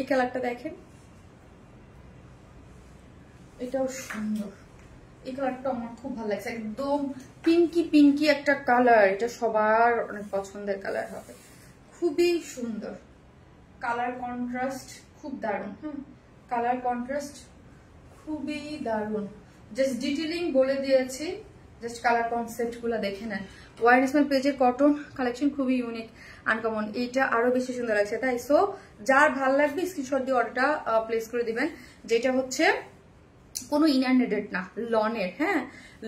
এই কালারটা দেখেন, এটাও সুন্দর, এই কালারটা আমার খুব ভালো লাগছে, একদম পিঙ্কি পিঙ্কি একটা কালার, এটা সবার অনেক পছন্দের কালার হবে, খুবই সুন্দর কালার কন্ট্রাস্ট, খুব দারুণ। কালার কন্ট্রাস্ট খুবই দারুণ, জাস্ট ডিটেইলিং বলে দিয়েছি, জাস্ট কালার কনসেপ্ট গুলো দেখে নেন। ওয়াইন স্মেল পেজের কটন কালেকশন খুবই ইউনিক, আনকমন, এইটা আরো বেশি সুন্দর লাগছে, তাই সো যার ভালো লাগবে স্ক্রিনশট দিয়ে অর্ডারটা প্লেস করে দিবেন। যেটা হচ্ছে কোনো ইনার নেডেড না, লনের, হ্যাঁ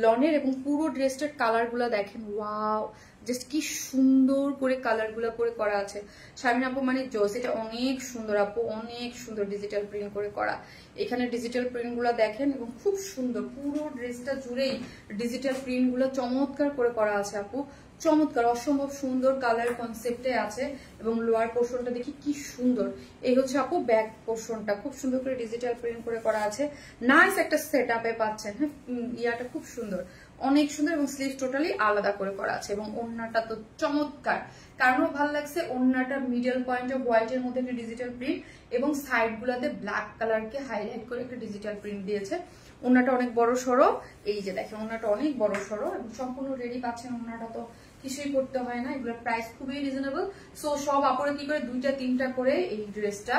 লনের, এবং পুরো ড্রেসটার কালার গুলা দেখেন, ওয়াও জাস্ট কি সুন্দর করে কালার গুলা করে করা আছে। শারমিন আপু মানে জোস, এটা অনেক সুন্দর আপু, অনেক সুন্দর ডিজিটাল প্রিন্ট করে করা। এখানে ডিজিটাল প্রিন্ট গুলা দেখেন এবং খুব সুন্দর, পুরো ড্রেসটা জুড়েই ডিজিটাল প্রিন্ট গুলো চমৎকার করে করা আছে আপু, চমৎকার, অসম্ভব সুন্দর কালার কনসেপ্টে আছে। এবং লোয়ার পোর্শনটা দেখি কি সুন্দর, এই হচ্ছে আপু ব্যাক পোর্শনটা, খুব সুন্দর করে ডিজিটাল প্রিন্ট করে করা আছে, নাইস একটা সেট আপে পাচ্ছেন। হ্যাঁ ইয়াটা খুব সুন্দর, অনেক সুন্দর, এবং স্লিভ টোটালি আলাদা করে করা আছে। এবং ওড়নাটা তো চমৎকার, কারণও ভালো লাগছে, ওড়নাটা মিডল পয়েন্ট অফ হোয়াইটের মধ্যে একটা ডিজিটাল প্রিন্ট এবং সাইড গুলাতে ব্ল্যাক কালারকে হাইলাইট করে একটা ডিজিটাল প্রিন্ট দিয়েছে। ওড়নাটা অনেক বড় সড়ো, এই যে দেখেন ওড়নাটা অনেক বড় সড়ো এবং সম্পূর্ণ রেডি পাচ্ছেন। ওড়নাটা তো কিছুই করতে হয় না, এগুলোর প্রাইস খুবই রিজনেবল। সো সব আপুরা কি করে 2টা 3টা করে এই ড্রেসটা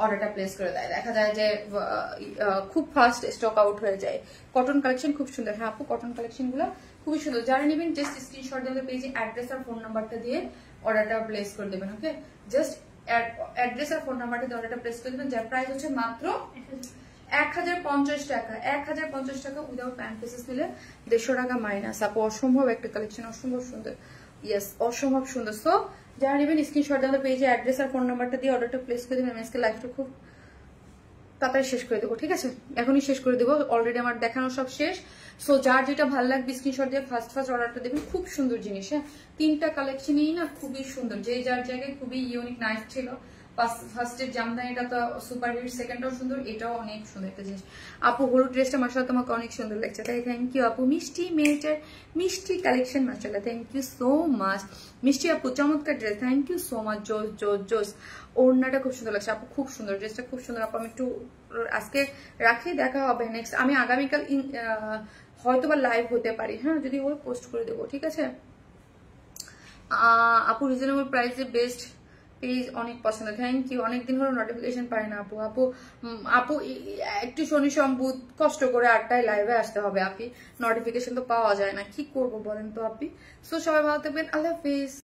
অর্ডারটা প্লেস করে দেয়, দেখা যায় যে খুব ফাস্ট স্টক আউট হয়ে যায়। কটন কালেকশন খুব সুন্দর। হ্যাঁ আপু কটন কালেকশন গুলো খুবই সুন্দর, যারা নেবেন জাস্ট স্ক্রিনশট দিয়ে পেজে অ্যাড্রেস আর ফোন নাম্বারটা দিয়ে অর্ডারটা প্লেস করে দেবেন। ওকে, জাস্ট অ্যাড্রেস আর ফোন নাম্বারটা দিয়ে অর্ডারটা প্লেস করে দেবেন, যার প্রাইস হচ্ছে মাত্র 1050 টাকা। 1050 টাকা উইদাউট প্যান্ট পিসেস নিলে 150 টাকা মাইনাস। আপু অসম্ভব একটা কালেকশন, অসম্ভব সুন্দর, ইয়েস অসম্ভব সুন্দর। সো যারা নেবেন স্ক্রিনশট দিয়ে পেজে অ্যাড্রেস আর ফোন নাম্বারটা দিয়ে অর্ডারটা প্লেস করে দেবেন। আজকে লাইভটা খুব তাড়াতাড়ি শেষ করে দেবো, ঠিক আছে, এখনই শেষ করে দেবো, অলরেডি আমার দেখানো সব শেষ। সো যার যেটা ভালো লাগবে স্ক্রিনশট দিয়ে ফার্স্ট অর্ডারটা দেবেন। খুব সুন্দর জিনিস, হ্যাঁ 3টা কালেকশনই না খুবই সুন্দর, যে যার জায়গায় খুবই ইউনিক নাইস ছিল। ফার্স্টের জামদানিটা তো সুপার হিট, সেকেন্ডটাও সুন্দর, এটাও অনেক সুন্দর একটা জিনিস। আপু হলুদ ড্রেসটা মাশাআল্লাহ তোমাকে অনেক সুন্দর লাগছে, তাই থ্যাংক ইউ আপু। মিষ্টি মেয়েটার মিষ্টি কালেকশন মাশাআল্লাহ, থ্যাংক ইউ সো মাচ। মিষ্টি আপু চমৎকার dress, thank you so much. জোস জোস জোস, ওড়নাটা খুব সুন্দর লাগছে আপু, খুব সুন্দর ড্রেসটা, খুব সুন্দর আপু। আমি একটু আজকে রাখি, দেখা হবে নেক্সট। আমি আগামীকাল হয়তোবা লাইভ হতে পারি, হ্যাঁ যদি ওই পোস্ট করে দেবো, ঠিক আছে আপু। রিজনেবল প্রাইসে বেস্ট পেজ, অনেক পছন্দ, থ্যাংক ইউ। অনেকদিন হলো নোটিফিকেশন পাই না আপু। আপু আপু একটু শনি সম্বুধ কষ্ট করে 8টায় লাইভে আসতে হবে আপি, নোটিফিকেশন তো পাওয়া যায় না, কি করবো বলেন তো আপনি। সো সবাই ভালো থাকবেন, আল্লাহ হাফিজ।